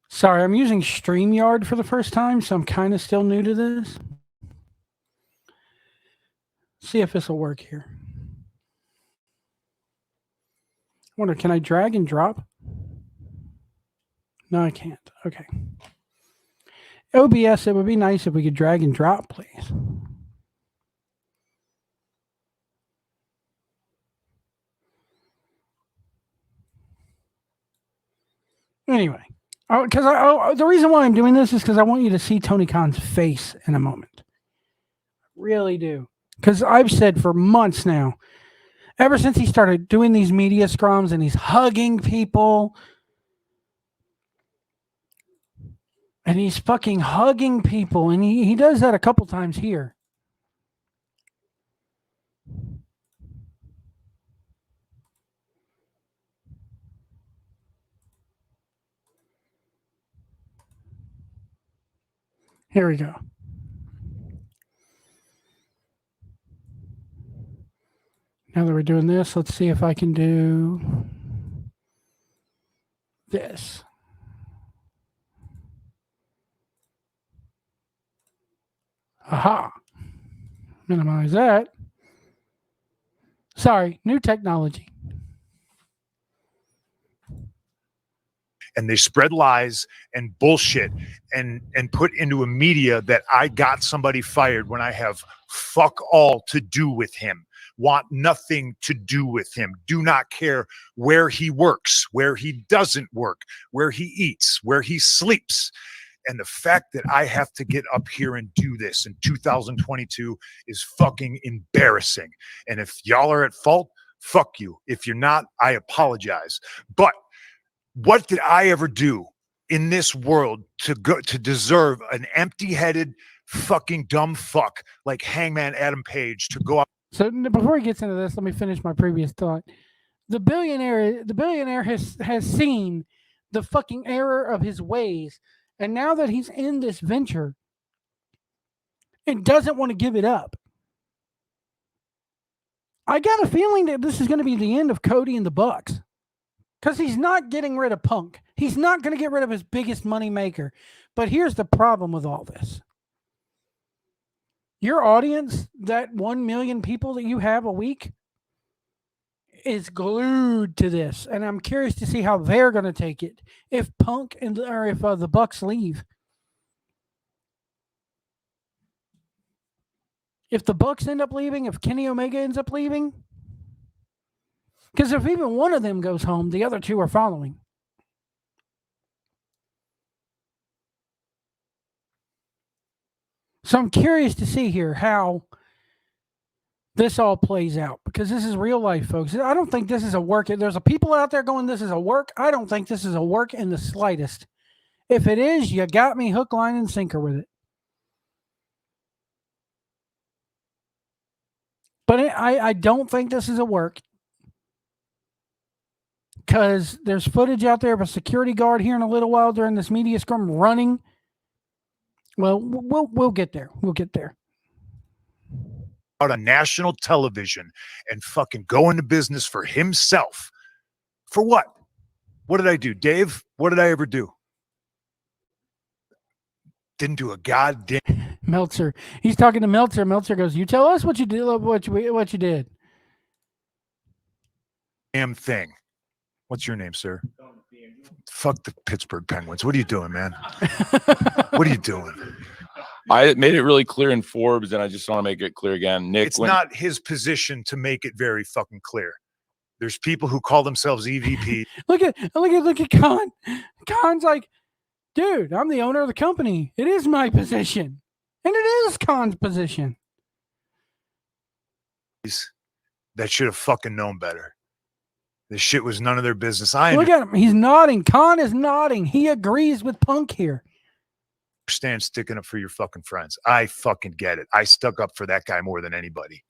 Sorry, I'm using StreamYard for the first time, so I'm kind of still new to this. See if this will work here. I wonder, can I drag and drop? No, I can't. Okay. OBS, it would be nice if we could drag and drop, please. Anyway, because the reason why I'm doing this is because I want you to see Tony Khan's face in a moment. Really do. Because I've said for months now, ever since he started doing these media scrums and he's hugging people, and he's fucking hugging people, and he does that a couple times here. Here we go. Now that we're doing this, let's see if I can do this. Aha. Minimize that. Sorry, new technology. And they spread lies and bullshit and put into a media that I got somebody fired when I have fuck all to do with him, want nothing to do with him, do not care where he works, where he doesn't work, where he eats, where he sleeps. And the fact that I have to get up here and do this in 2022 is fucking embarrassing. And if y'all are at fault, fuck you. If you're not, I apologize. But what did I ever do in this world to deserve an empty-headed fucking dumb fuck like Hangman Adam Page to go out? So before he gets into this, let me finish my previous thought. The billionaire has seen the fucking error of his ways, and now that he's in this venture, and doesn't want to give it up. I got a feeling that this is going to be the end of Cody and the Bucks. Because he's not getting rid of Punk. He's not going to get rid of his biggest money maker. But here's the problem with all this. Your audience, that 1 million people that you have a week, is glued to this. And I'm curious to see how they're going to take it if Punk or if the Bucks leave. If the Bucks end up leaving, if Kenny Omega ends up leaving, because if even one of them goes home, the other two are following. So I'm curious to see here how this all plays out, because this is real life, folks. I don't think this is a work. There's people out there going, this is a work. I don't think this is a work in the slightest. If it is, you got me hook, line, and sinker with it. But I don't think this is a work. Because there's footage out there of a security guard here in a little while during this media scrum running. Well, we'll get there. We'll get there. Out on national television and fucking go into business for himself. For what? What did I do, Dave? What did I ever do? Didn't do a goddamn. Meltzer. He's talking to Meltzer. Meltzer goes, "You tell us what you did. What you did." Damn thing. What's your name, sir? Fuck the Pittsburgh Penguins. What are you doing, man? What are you doing? I made it really clear in Forbes, and I just want to make it clear again. Nick, it's not his position to make it very fucking clear. There's people who call themselves EVP. Look at Khan. Khan's like, dude, I'm the owner of the company. It is my position. And it is Khan's position. That should have fucking known better. This shit was none of their business. Look at him. He's nodding. Khan is nodding. He agrees with Punk here. understand sticking up for your fucking friends. I fucking get it. I stuck up for that guy more than anybody.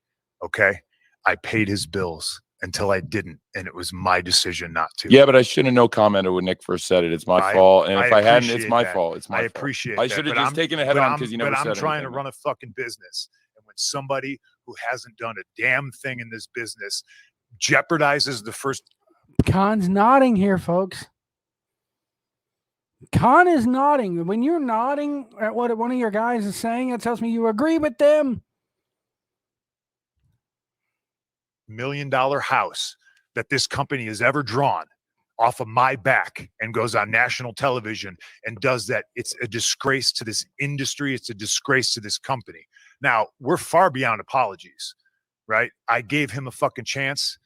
Okay. I paid his bills until I didn't. And it was my decision not to. Yeah, but I shouldn't have no commented when Nick first said it. It's my fault. And if I hadn't, it's my fault. It's my fault. I appreciate I should have just taken it head on because you never said anything. But I'm trying to run a fucking business. And when somebody who hasn't done a damn thing in this business jeopardizes the first. Khan's nodding here, folks. Khan is nodding. When you're nodding at what one of your guys is saying, it tells me you agree with them. $1 million house that this company has ever drawn off of my back and goes on national television and does that. It's a disgrace to this industry. It's a disgrace to this company. Now, we're far beyond apologies, right? I gave him a fucking chance.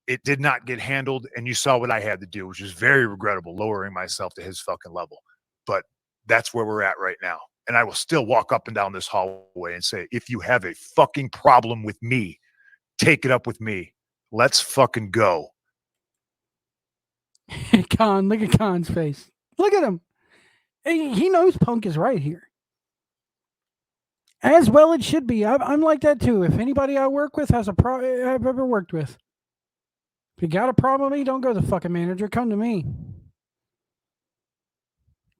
It did not get handled, and you saw what I had to do, which is very regrettable, lowering myself to his fucking level. But that's where we're at right now. And I will still walk up and down this hallway and say, if you have a fucking problem with me, take it up with me. Let's fucking go. Khan, look at Khan's face. Look at him. He knows Punk is right here. As well it should be. I'm like that too. If anybody I work with has a problem I've ever worked with, if you got a problem with me, don't go to the fucking manager. Come to me.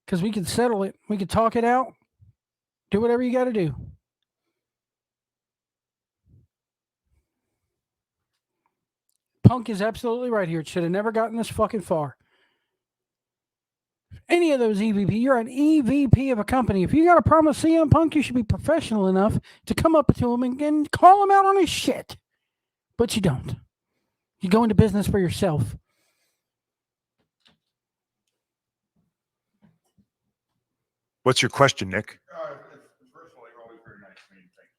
Because we can settle it. We can talk it out. Do whatever you got to do. Punk is absolutely right here. It should have never gotten this fucking far. Any of those EVP, you're an EVP of a company. If you got a problem with CM Punk, you should be professional enough to come up to him and call him out on his shit. But you don't. You go into business for yourself. What's your question, Nick? First of all, you're always very nice to me. Thank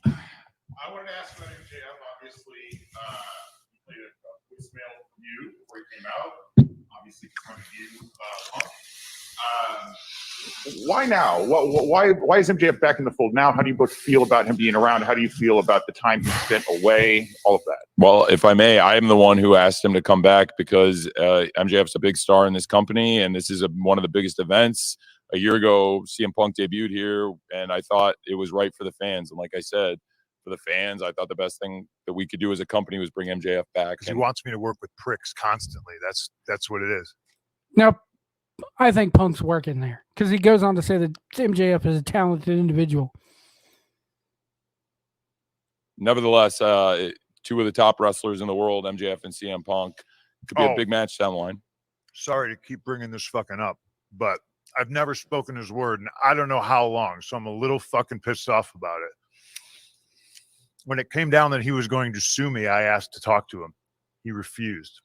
you. I wanted to ask about MJF. Obviously, he played a voicemail from you before he came out. Obviously, from you, Punk. Why now? Why is MJF back in the fold now? How do you both feel about him being around? How do you feel about the time he spent away? All of that. Well, if I may, I am the one who asked him to come back because MJF's a big star in this company, and this is one of the biggest events. A year ago, CM Punk debuted here, and I thought it was right for the fans. And like I said, for the fans, I thought the best thing that we could do as a company was bring MJF back. Because he wants me to work with pricks constantly. That's what it is. Now, I think Punk's working there because he goes on to say that MJF is a talented individual. Nevertheless, two of the top wrestlers in the world, MJF and CM Punk, could be a big match down the line. Sorry to keep bringing this fucking up, but I've never spoken his word, and I don't know how long, so I'm a little fucking pissed off about it. When it came down that he was going to sue me, I asked to talk to him. He refused.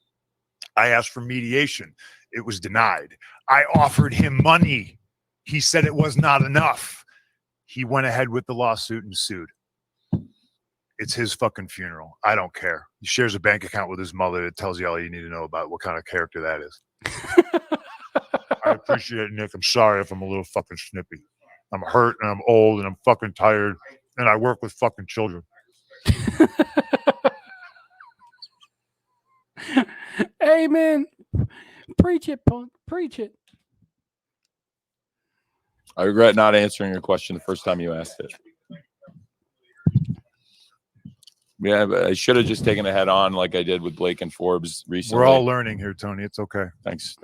I asked for mediation. It was denied. I offered him money. He said it was not enough. He went ahead with the lawsuit and sued. It's his fucking funeral. I don't care. He shares a bank account with his mother that tells you all you need to know about what kind of character that is. I appreciate it, Nick. I'm sorry if I'm a little fucking snippy. I'm hurt and I'm old and I'm fucking tired and I work with fucking children. Amen. Preach it, Punk. Preach it. I regret not answering your question the first time you asked it. Yeah, but I should have just taken it head on like I did with Blake and Forbes recently. We're all learning here, Tony. It's okay. Thanks.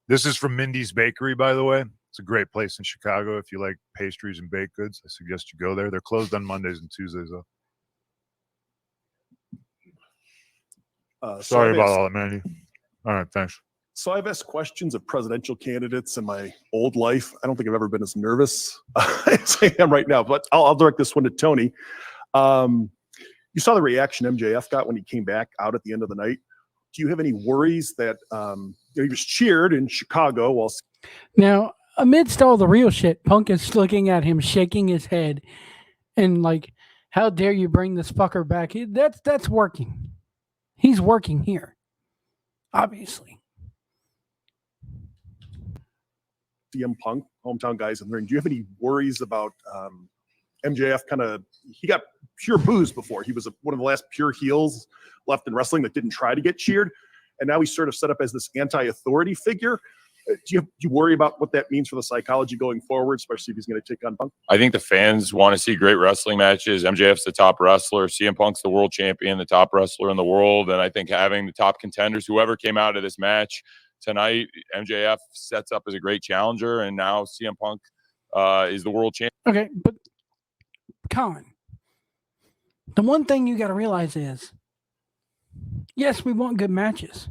This is from Mindy's Bakery, by the way. It's a great place in Chicago. If you like pastries and baked goods, I suggest you go there. They're closed on Mondays and Tuesdays, though. Sorry about all that, Mandy. All right, thanks. So I've asked questions of presidential candidates in my old life. I don't think I've ever been as nervous as I am right now, but I'll direct this one to Tony. You saw the reaction MJF got when he came back out at the end of the night. Do you have any worries that he was cheered in Chicago while... Now, amidst all the real shit, Punk is looking at him, shaking his head, and like, how dare you bring this fucker back? That's working. He's working here, obviously. CM Punk, hometown guys in the ring. Do you have any worries about MJF he got pure booze before. He was one of the last pure heels left in wrestling that didn't try to get cheered. And now he's sort of set up as this anti-authority figure. Do you worry about what that means for the psychology going forward, especially if he's going to take on Punk? I think the fans want to see great wrestling matches. MJF's the top wrestler. CM Punk's the world champion, the top wrestler in the world. And I think having the top contenders, whoever came out of this match tonight, MJF sets up as a great challenger. And now CM Punk is the world champion. Okay, but Colin, the one thing you got to realize is, yes, we want good matches,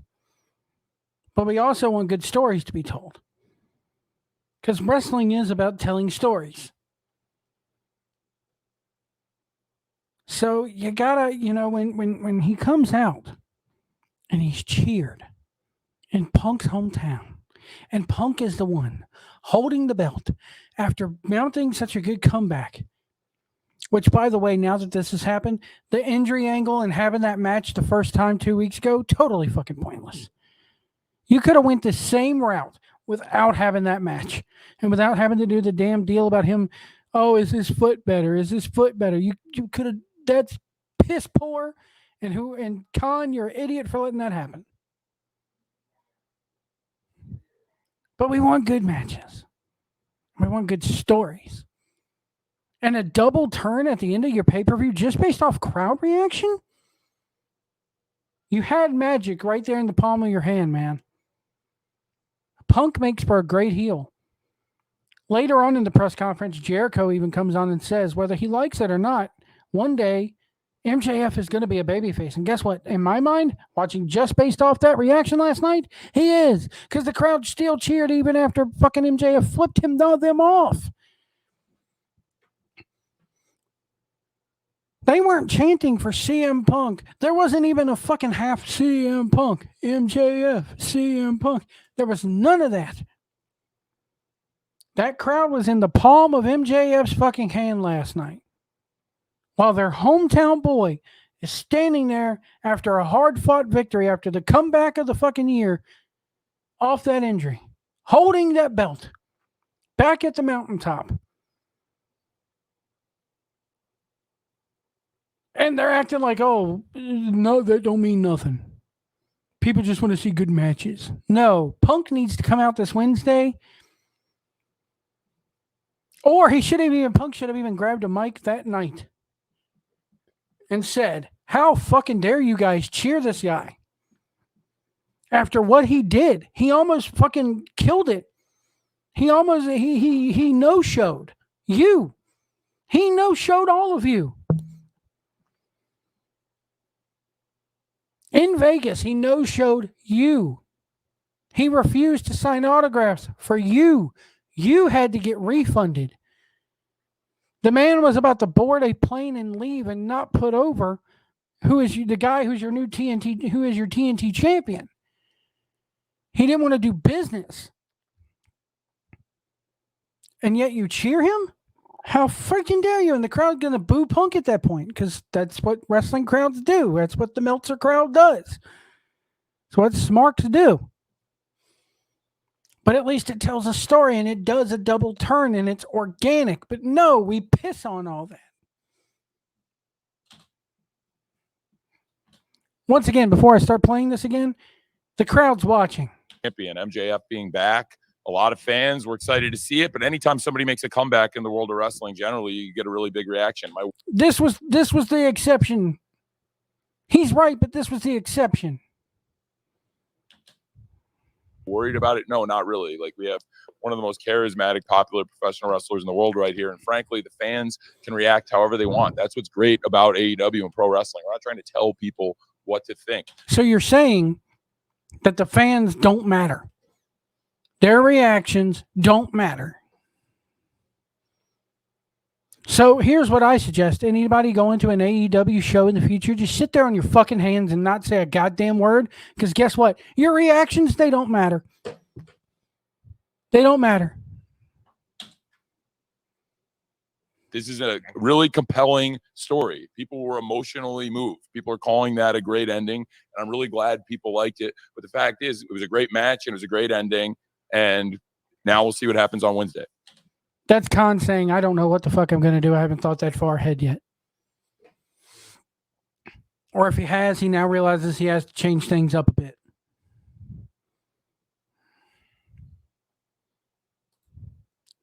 but we also want good stories to be told. Because wrestling is about telling stories. So you gotta, when he comes out and he's cheered in Punk's hometown, and Punk is the one holding the belt after mounting such a good comeback, which, by the way, now that this has happened, the injury angle and having that match the first time 2 weeks ago, totally fucking pointless. You could have went the same route without having that match and without having to do the damn deal about him. Oh, is his foot better? Is his foot better? You could have. That's piss poor. And Khan, you're an idiot for letting that happen. But we want good matches. We want good stories. And a double turn at the end of your pay-per-view just based off crowd reaction? You had magic right there in the palm of your hand, man. Punk makes for a great heel. Later on in the press conference, Jericho even comes on and says, whether he likes it or not, one day MJF is going to be a babyface. And guess what? In my mind, watching just based off that reaction last night, he is. Because the crowd still cheered even after fucking MJF flipped them off. They weren't chanting for CM Punk. There wasn't even a fucking half CM Punk, MJF, CM Punk. There was none of that. That crowd was in the palm of MJF's fucking hand last night. While their hometown boy is standing there after a hard-fought victory, after the comeback of the fucking year, off that injury, holding that belt, back at the mountaintop. And they're acting like, oh, no, that don't mean nothing. People just want to see good matches. No, Punk needs to come out this Wednesday. Or Punk should have even grabbed a mic that night and said, how fucking dare you guys cheer this guy? After what he did, he almost fucking killed it. He no-showed you. He no-showed all of you. In Vegas, he no-showed you. He refused to sign autographs for you. You had to get refunded. The man was about to board a plane and leave and not put over the guy who's your new TNT, who is your TNT champion. He didn't want to do business. And yet you cheer him? How freaking dare you? And the crowd's going to boo Punk at that point because that's what wrestling crowds do. That's what the Meltzer crowd does. It's what smarks do. But at least it tells a story and it does a double turn and it's organic. But no, we piss on all that. Once again, before I start playing this again, the crowd's watching. Champion, MJF being back. A lot of fans were excited to see it, but anytime somebody makes a comeback in the world of wrestling, generally you get a really big reaction. This was the exception. He's right, but this was the exception. Worried about it? No, not really. Like, we have one of the most charismatic, popular professional wrestlers in the world right here, and frankly, the fans can react however they want. That's what's great about AEW and pro wrestling. We're not trying to tell people what to think. So you're saying that the fans don't matter. Their reactions don't matter. So here's what I suggest. Anybody going to an AEW show in the future, just sit there on your fucking hands and not say a goddamn word. Because guess what? Your reactions, they don't matter. They don't matter. This is a really compelling story. People were emotionally moved. People are calling that a great ending. And I'm really glad people liked it. But the fact is, it was a great match and it was a great ending. And now we'll see what happens on Wednesday. That's Khan saying, I don't know what the fuck I'm going to do. I haven't thought that far ahead yet. Or if he has, he now realizes he has to change things up a bit.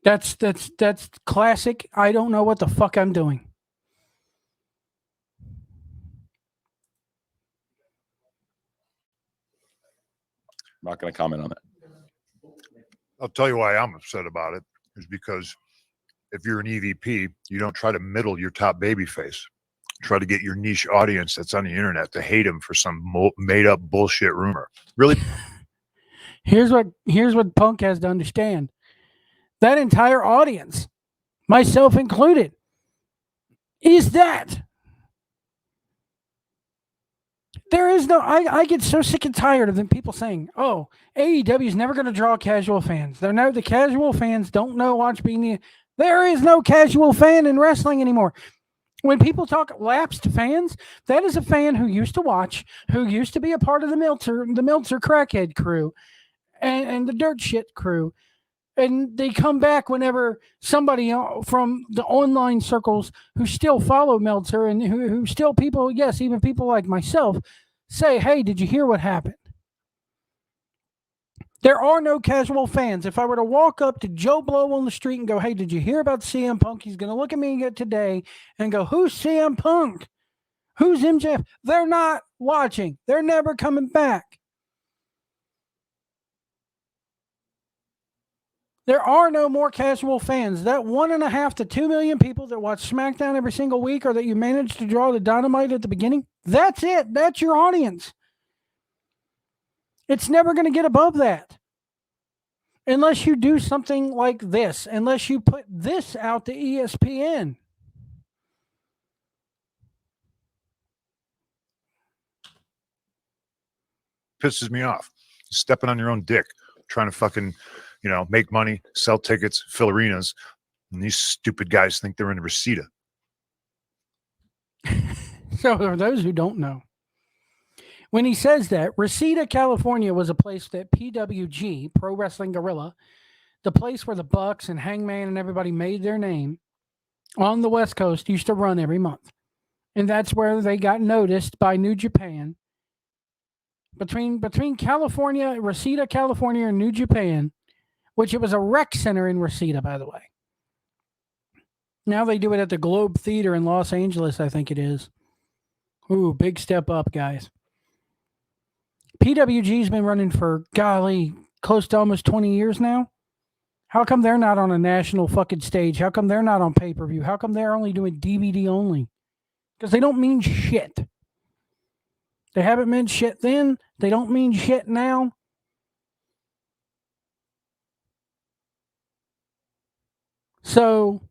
That's classic. I don't know what the fuck I'm doing. I'm not going to comment on that. I'll tell you why I'm upset about it is because if you're an EVP, you don't try to middle your top babyface. Try to get your niche audience that's on the internet to hate him for some made up bullshit rumor. Really? Here's what Punk has to understand. That entire audience, myself included, is that. There is no, I get so sick and tired of them people saying, oh, AEW is never going to draw casual fans. The casual fans don't know watch being there is no casual fan in wrestling anymore. When people talk lapsed fans, that is a fan who used to watch, who used to be a part of the Meltzer crackhead crew and the dirt shit crew. And they come back whenever somebody from the online circles who still follow Meltzer and who still people, yes, even people like myself, say, hey, did you hear what happened? There are no casual fans. If I were to walk up to Joe Blow on the street and go, hey, did you hear about CM Punk? He's going to look at me today and go, who's CM Punk? Who's MJF? They're not watching. They're never coming back. There are no more casual fans. That 1.5 to 2 million people that watch SmackDown every single week or that you managed to draw the Dynamite at the beginning, that's it. That's your audience. It's never going to get above that. Unless you do something like this. Unless you put this out to ESPN. Pisses me off. Stepping on your own dick. Trying to fucking, make money, sell tickets, fill arenas. And these stupid guys think they're in Reseda. So for those who don't know, when he says that, Reseda, California was a place that PWG, Pro Wrestling Guerrilla, the place where the Bucks and Hangman and everybody made their name on the West Coast, used to run every month. And that's where they got noticed by New Japan. Between California, Reseda, California, and New Japan, which it was a rec center in Reseda, by the way. Now they do it at the Globe Theater in Los Angeles, I think it is. Ooh, big step up, guys. PWG's been running for, golly, close to almost 20 years now. How come they're not on a national fucking stage? How come they're not on pay-per-view? How come they're only doing DVD only? Because they don't mean shit. They haven't meant shit then. They don't mean shit now. So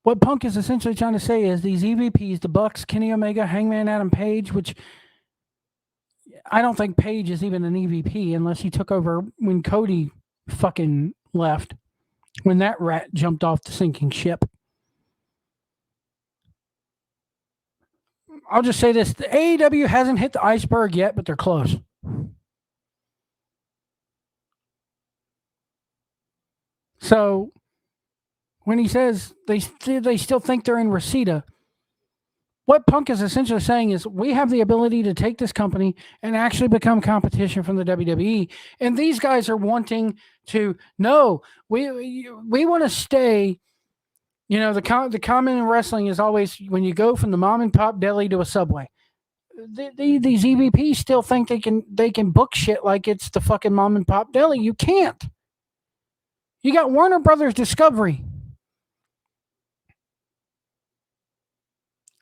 what Punk is essentially trying to say is these EVPs, the Bucks, Kenny Omega, Hangman Adam Page, which I don't think Page is even an EVP unless he took over when Cody fucking left, when that rat jumped off the sinking ship. I'll just say this. The AEW hasn't hit the iceberg yet, but they're close. So when he says they still think they're in Reseda, what Punk is essentially saying is we have the ability to take this company and actually become competition from the WWE. And these guys are wanting to, no, we want to stay. The common in wrestling is always when you go from the mom and pop deli to a Subway. These EVPs still think they can book shit like it's the fucking mom and pop deli. You can't. You got Warner Brothers Discovery.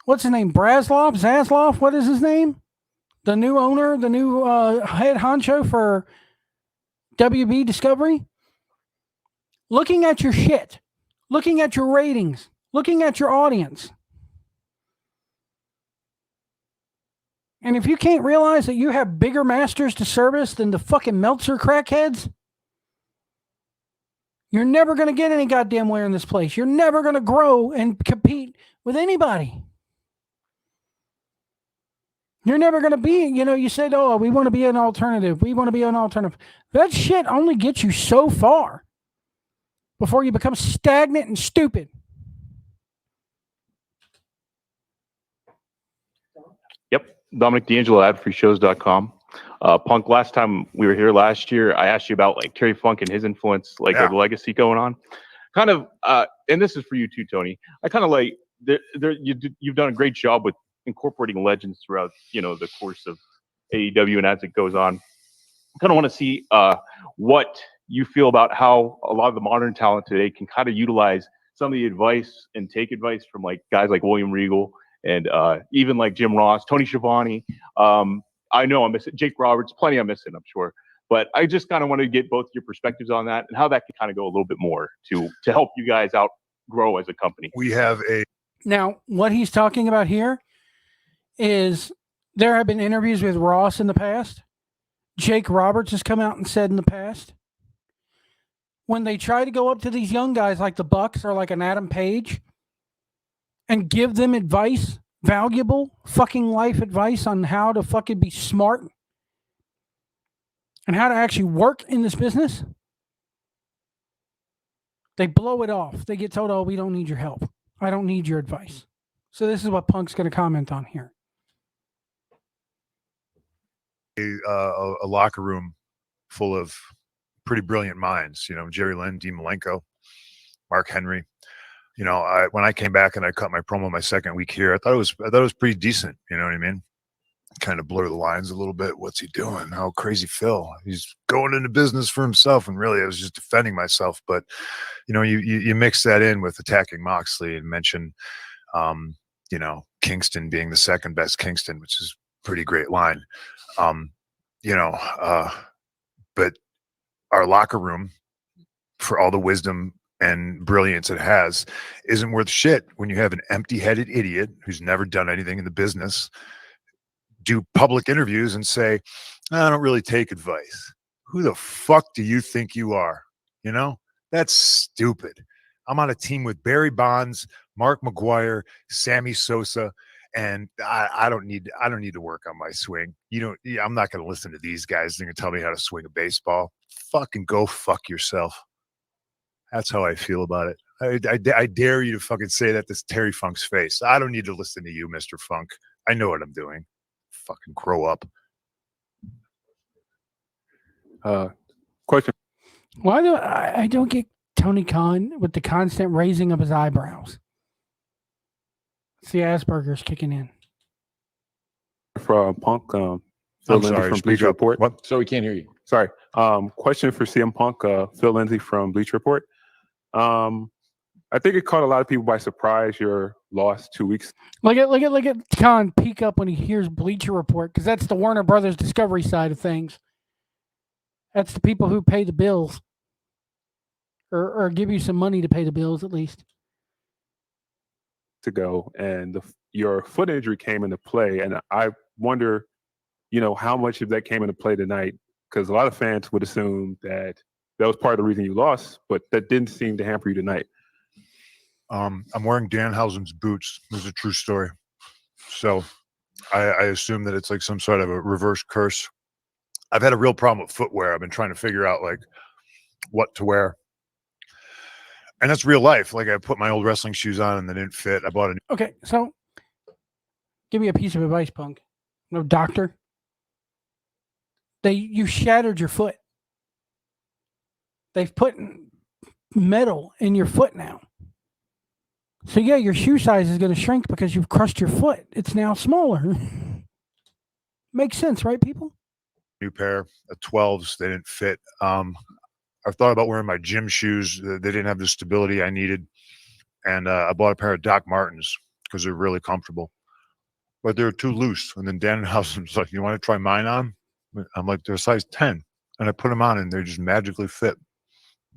What's his name? Zasloff? What is his name? The new owner, the new head honcho for WB Discovery. Looking at your shit, looking at your ratings, looking at your audience. And if you can't realize that you have bigger masters to service than the fucking Meltzer crackheads, you're never going to get any goddamn way in this place. You're never going to grow and compete with anybody. You're never going to be, you said, oh, we want to be an alternative. We want to be an alternative. That shit only gets you so far before you become stagnant and stupid. Yep. Dominic D'Angelo at freeshows.com. Punk, last time we were here last year, I asked you about like Terry Funk and his influence, like Yeah. the legacy going on. Kind of, and this is for you too, Tony. I kind of like you've done a great job with incorporating legends throughout, the course of AEW and as it goes on. I kind of want to see what you feel about how a lot of the modern talent today can kind of utilize some of the advice and take advice from like guys like William Regal and even like Jim Ross, Tony Schiavone. I know I'm missing Jake Roberts, plenty I'm missing, I'm sure. But I just kind of want to get both your perspectives on that and how that could kind of go a little bit more to help you guys out grow as a company. We have Now, what he's talking about here is there have been interviews with Ross in the past. Jake Roberts has come out and said in the past, when they try to go up to these young guys like the Bucks or like an Adam Page and give them advice, valuable fucking life advice on how to fucking be smart and how to actually work in this business, they blow it off. They get told, oh, we don't need your help. I don't need your advice. So this is what Punk's going to comment on here. a locker room full of pretty brilliant minds, Jerry Lynn, Dean Malenko, Mark Henry. When I came back and I cut my promo my second week here, I thought it was pretty decent. You know what I mean? Kind of blur the lines a little bit. What's he doing? How crazy Phil? He's going into business for himself, and really, I was just defending myself. But you mix that in with attacking Moxley and mention, Kingston being the second best Kingston, which is a pretty great line. But our locker room, for all the wisdom and brilliance it has, isn't worth shit when you have an empty-headed idiot who's never done anything in the business do public interviews and say, I don't really take advice. Who the fuck do you think you are? That's stupid. I'm on a team with Barry Bonds, Mark McGuire, Sammy Sosa, and I don't need to work on my swing. I'm not going to listen to these guys. They're going to tell me how to swing a baseball. Fucking go fuck yourself. That's how I feel about it. I dare you to fucking say that to Terry Funk's face. I don't need to listen to you, Mr. Funk. I know what I'm doing. Fucking grow up. Question. Why do I don't get Tony Khan with the constant raising of his eyebrows? It's the Asperger's kicking in. For Punk, Phil I'm Lindsay sorry. from Speak Bleacher up. Report. What? So we can't hear you. Sorry. Question for CM Punk, Phil Lindsay from Bleacher Report. I think it caught a lot of people by surprise, your loss 2 weeks. Look at Khan peek up when he hears Bleacher Report, because that's the Warner Brothers Discovery side of things. That's the people who pay the bills, or give you some money to pay the bills at least. Ago, and your foot injury came into play, and I wonder, how much of that came into play tonight, because a lot of fans would assume that was part of the reason you lost, but that didn't seem to hamper you tonight. I'm wearing Danhausen's boots. This is a true story. So I assume that it's like some sort of a reverse curse. I've had a real problem with footwear. I've been trying to figure out like what to wear. And that's real life. Like I put my old wrestling shoes on and they didn't fit. I bought a new. Okay, so give me a piece of advice, Punk. No doctor. You shattered your foot. They've put metal in your foot now. So yeah, your shoe size is going to shrink because you've crushed your foot. It's now smaller. Makes sense, right, people? New pair of 12s. They didn't fit. I've thought about wearing my gym shoes. They didn't have the stability I needed. And I bought a pair of Doc Martens because they're really comfortable. But they're too loose. And then Danhausen's like, you want to try mine on? I'm like, they're size 10. And I put them on and they just magically fit.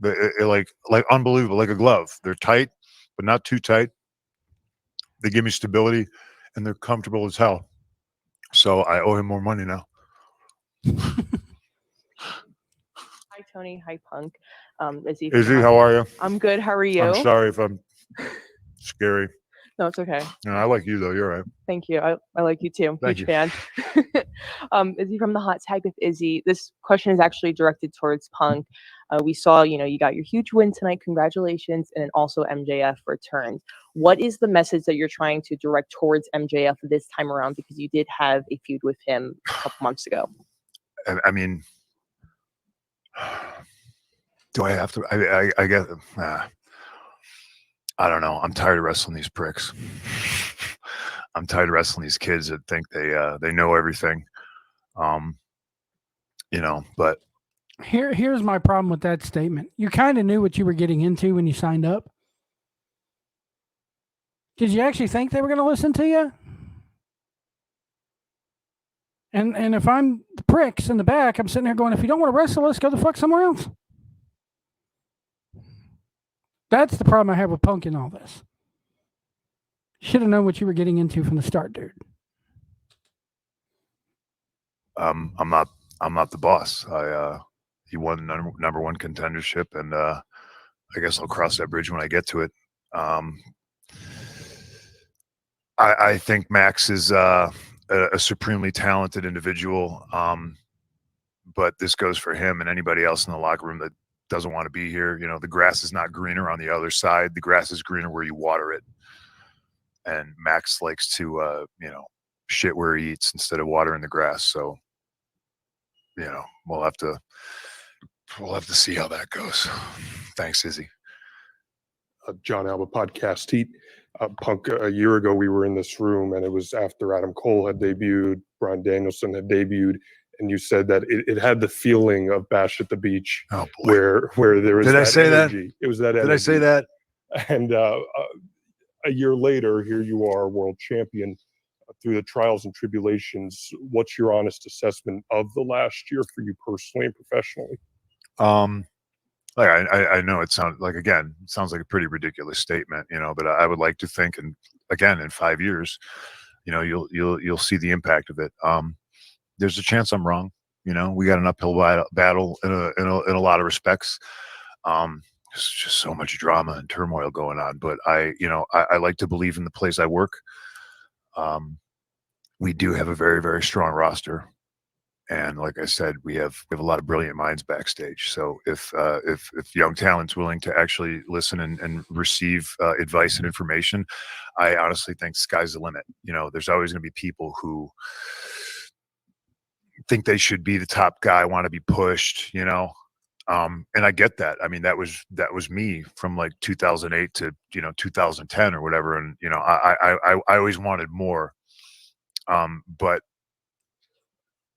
They're like unbelievable, like a glove. They're tight, but not too tight. They give me stability and they're comfortable as hell. So I owe him more money now. Hi, Tony. Hi, Punk. Izzy, how are you? I'm good. How are you? I'm sorry if I'm scary. No, it's okay. I like you, though. You're right. Thank you. I like you too. Thank Huge you. fan. Izzy from the Hot Tag with Izzy. This question is actually directed towards Punk. We saw, you got your huge win tonight. Congratulations. And then also MJF returned. What is the message that you're trying to direct towards MJF this time around? Because you did have a feud with him a couple months ago. I mean, do I have to? I guess. I don't know. I'm tired of wrestling these pricks. I'm tired of wrestling these kids that think they know everything. But Here's my problem with that statement. You kind of knew what you were getting into when you signed up. Did you actually think they were going to listen to you? And if I'm the pricks in the back, I'm sitting there going, if you don't want to wrestle, let's go the fuck somewhere else. That's the problem I have with Punk in all this. Should have known what you were getting into from the start, dude. I'm not the boss. He won number one contendership, and I guess I'll cross that bridge when I get to it. I think Max is a supremely talented individual, but this goes for him and anybody else in the locker room that doesn't want to be here. The grass is not greener on the other side. The grass is greener where you water it. And Max likes to, shit where he eats instead of watering the grass. So, we'll have to see how that goes. Thanks, Izzy. John Alba podcast heat. Punk, a year ago, we were in this room and it was after Adam Cole had debuted, Bryan Danielson had debuted, and you said that it had the feeling of Bash at the Beach, where there was. Did I say energy. It was that. Did I say that? And a year later, here you are, world champion. Through the trials and tribulations, what's your honest assessment of the last year for you personally and professionally? I know it sounds like a pretty ridiculous statement, but I would like to think, and again, in 5 years, you'll see the impact of it. There's a chance I'm wrong. We got an uphill battle in a lot of respects. There's just so much drama and turmoil going on, but I like to believe in the place I work. We do have a very, very strong roster. And like I said, we have a lot of brilliant minds backstage. So if young talent's willing to actually listen and receive advice and information, I honestly think sky's the limit. There's always going to be people who think they should be the top guy, want to be pushed, and I get that. I mean, that was me from like 2008 to 2010 or whatever, and I always wanted more, but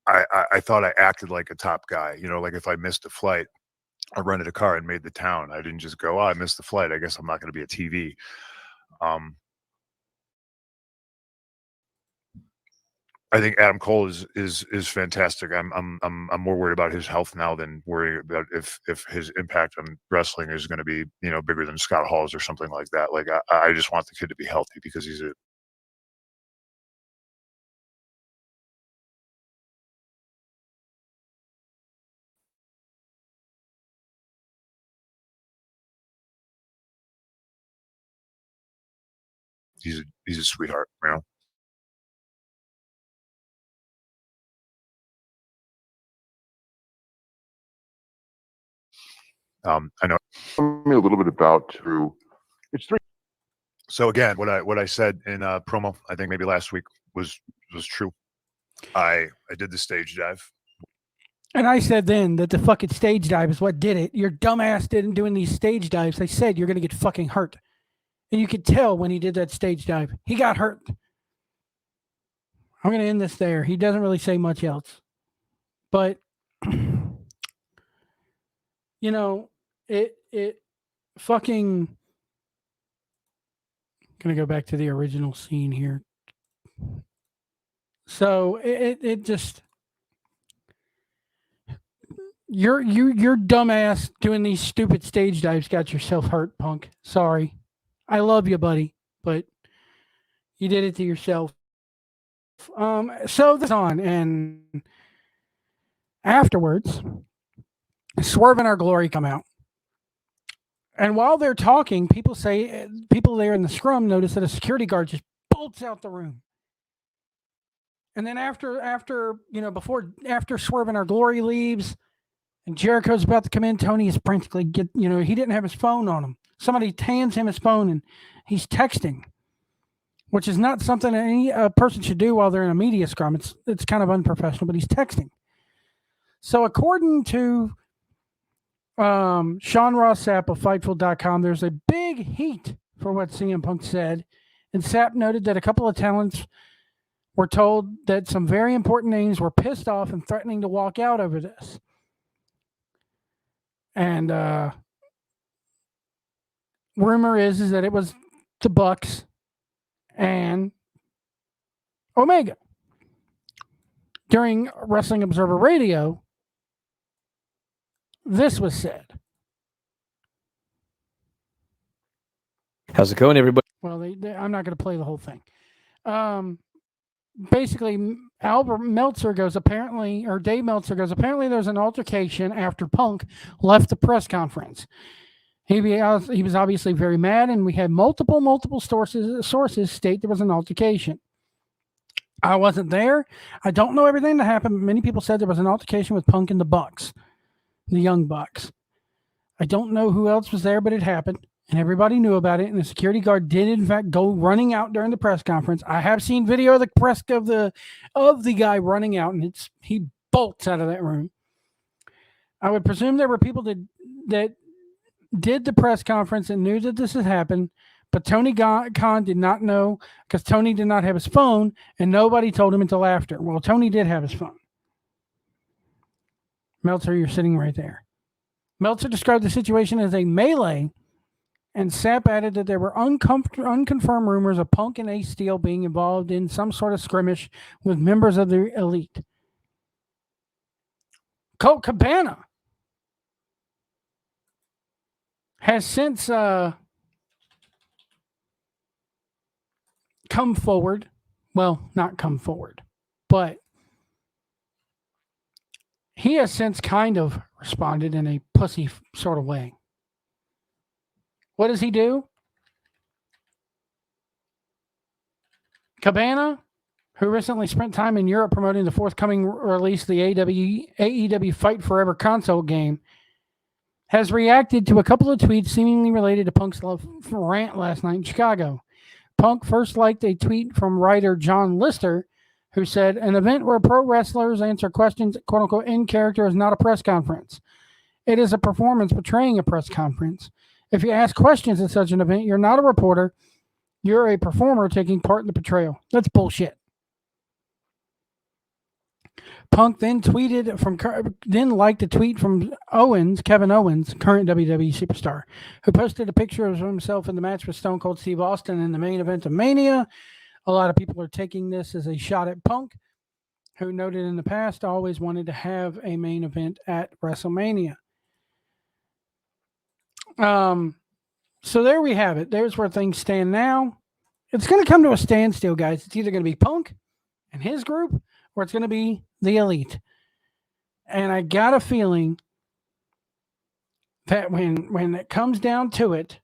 I thought I acted like a top guy. Like if I missed a flight, I rented a car and made the town. I didn't just go, I missed the flight, I guess I'm not going to be a TV. I think Adam Cole is fantastic. I'm more worried about his health now than worried about if his impact on wrestling is going to be bigger than Scott Hall's or something like that. Like I just want the kid to be healthy because he's a he's a sweetheart. I know. Tell me a little bit about Drew. It's 3. So again, what I said in promo, I think maybe last week was true. I did the stage dive. And I said then that the fucking stage dive is what did it. Your dumbass didn't doing these stage dives. I said you're going to get fucking hurt. And you could tell when he did that stage dive, he got hurt. I'm going to end this there. He doesn't really say much else. But, it fucking, going to go back to the original scene here. So it just, your dumbass doing these stupid stage dives got yourself hurt, Punk. Sorry. I love you, buddy, but you did it to yourself. So this on, and afterwards, Swerve and Our Glory come out. And while they're talking, people there in the scrum notice that a security guard just bolts out the room. And then after Swerve and Our Glory leaves, and Jericho's about to come in, Tony is frantically he didn't have his phone on him. Somebody hands him his phone and he's texting, which is not something any person should do while they're in a media scrum. It's kind of unprofessional, but he's texting. So according to Sean Ross Sapp of Fightful.com, there's a big heat for what CM Punk said. And Sapp noted that a couple of talents were told that some very important names were pissed off and threatening to walk out over this. And rumor is that it was the Bucks and Omega. During Wrestling Observer Radio, this was said. How's it going, everybody? Well, I'm not going to play the whole thing. Basically, Albert Meltzer goes, apparently, or Dave Meltzer goes, apparently there's an altercation after Punk left the press conference. He was obviously very mad, and we had multiple sources state there was an altercation. I wasn't there. I don't know everything that happened, but many people said there was an altercation with Punk and the Bucks, the Young Bucks. I don't know who else was there, but it happened, and everybody knew about it, and the security guard did, in fact, go running out during the press conference. I have seen video of the press of the guy running out, and he bolts out of that room. I would presume there were people that did the press conference and knew that this had happened, but Tony Khan did not know because Tony did not have his phone, and nobody told him until after. Well, Tony did have his phone. Meltzer, you're sitting right there. Meltzer described the situation as a melee, and Sapp added that there were unconfirmed rumors of Punk and Ace Steel being involved in some sort of skirmish with members of the Elite. Colt Cabana has since come forward. Well, not come forward, but he has since kind of responded in a pussy sort of way. What does he do? Cabana, who recently spent time in Europe promoting the forthcoming release of the AEW Fight Forever console game, has reacted to a couple of tweets seemingly related to Punk's rant last night in Chicago. Punk first liked a tweet from writer John Lister, who said, "An event where pro wrestlers answer questions, quote unquote, in character is not a press conference. It is a performance portraying a press conference. If you ask questions at such an event, you're not a reporter. You're a performer taking part in the portrayal." That's bullshit. Punk then liked a tweet from Kevin Owens, current WWE superstar, who posted a picture of himself in the match with Stone Cold Steve Austin in the main event of Mania. A lot of people are taking this as a shot at Punk, who noted in the past always wanted to have a main event at WrestleMania. So there we have it. There's where things stand now. It's going to come to a standstill, guys. It's either going to be Punk and his group, or it's going to be the Elite. And I got a feeling that when it comes down to it,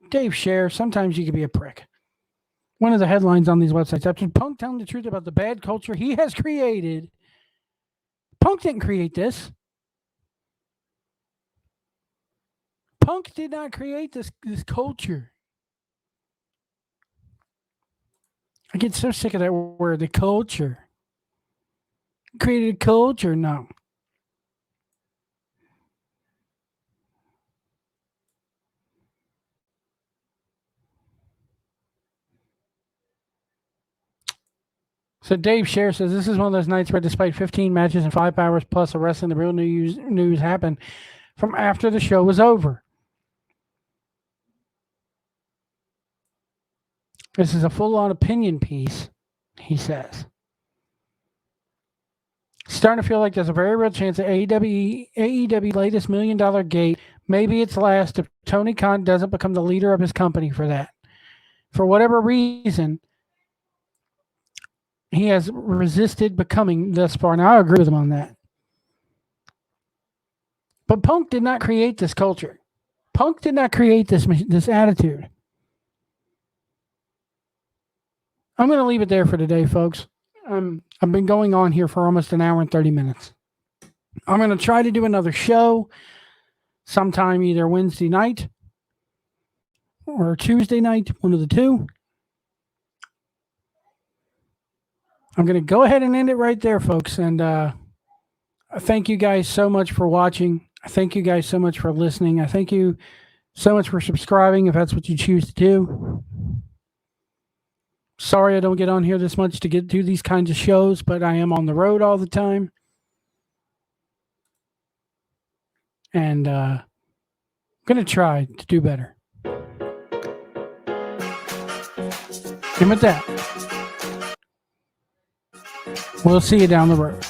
Dave Scher, sometimes you can be a prick. One of the headlines on these websites, after Punk telling the truth about the bad culture he has created. Punk didn't create this. Punk did not create this culture. I get so sick of that word, the culture. Created a culture? No. So Dave Scher says, this is one of those nights where despite 15 matches and 5 hours plus of wrestling, the real news happened from after the show was over. This is a full-on opinion piece, he says. Starting to feel like there's a very real chance that AEW latest $1 million gate, maybe its last, if Tony Khan doesn't become the leader of his company for that. For whatever reason, he has resisted becoming thus far. Now, I agree with him on that. But Punk did not create this culture. Punk did not create this attitude. I'm going to leave it there for today, folks. I've been going on here for almost an hour and 30 minutes. I'm going to try to do another show sometime either Wednesday night or Tuesday night, one of the two. I'm going to go ahead and end it right there, folks. And I thank you guys so much for watching. I thank you guys so much for listening. I thank you so much for subscribing if that's what you choose to do. Sorry I don't get on here this much to do these kinds of shows, but I am on the road all the time. And I'm going to try to do better. And with that, we'll see you down the road.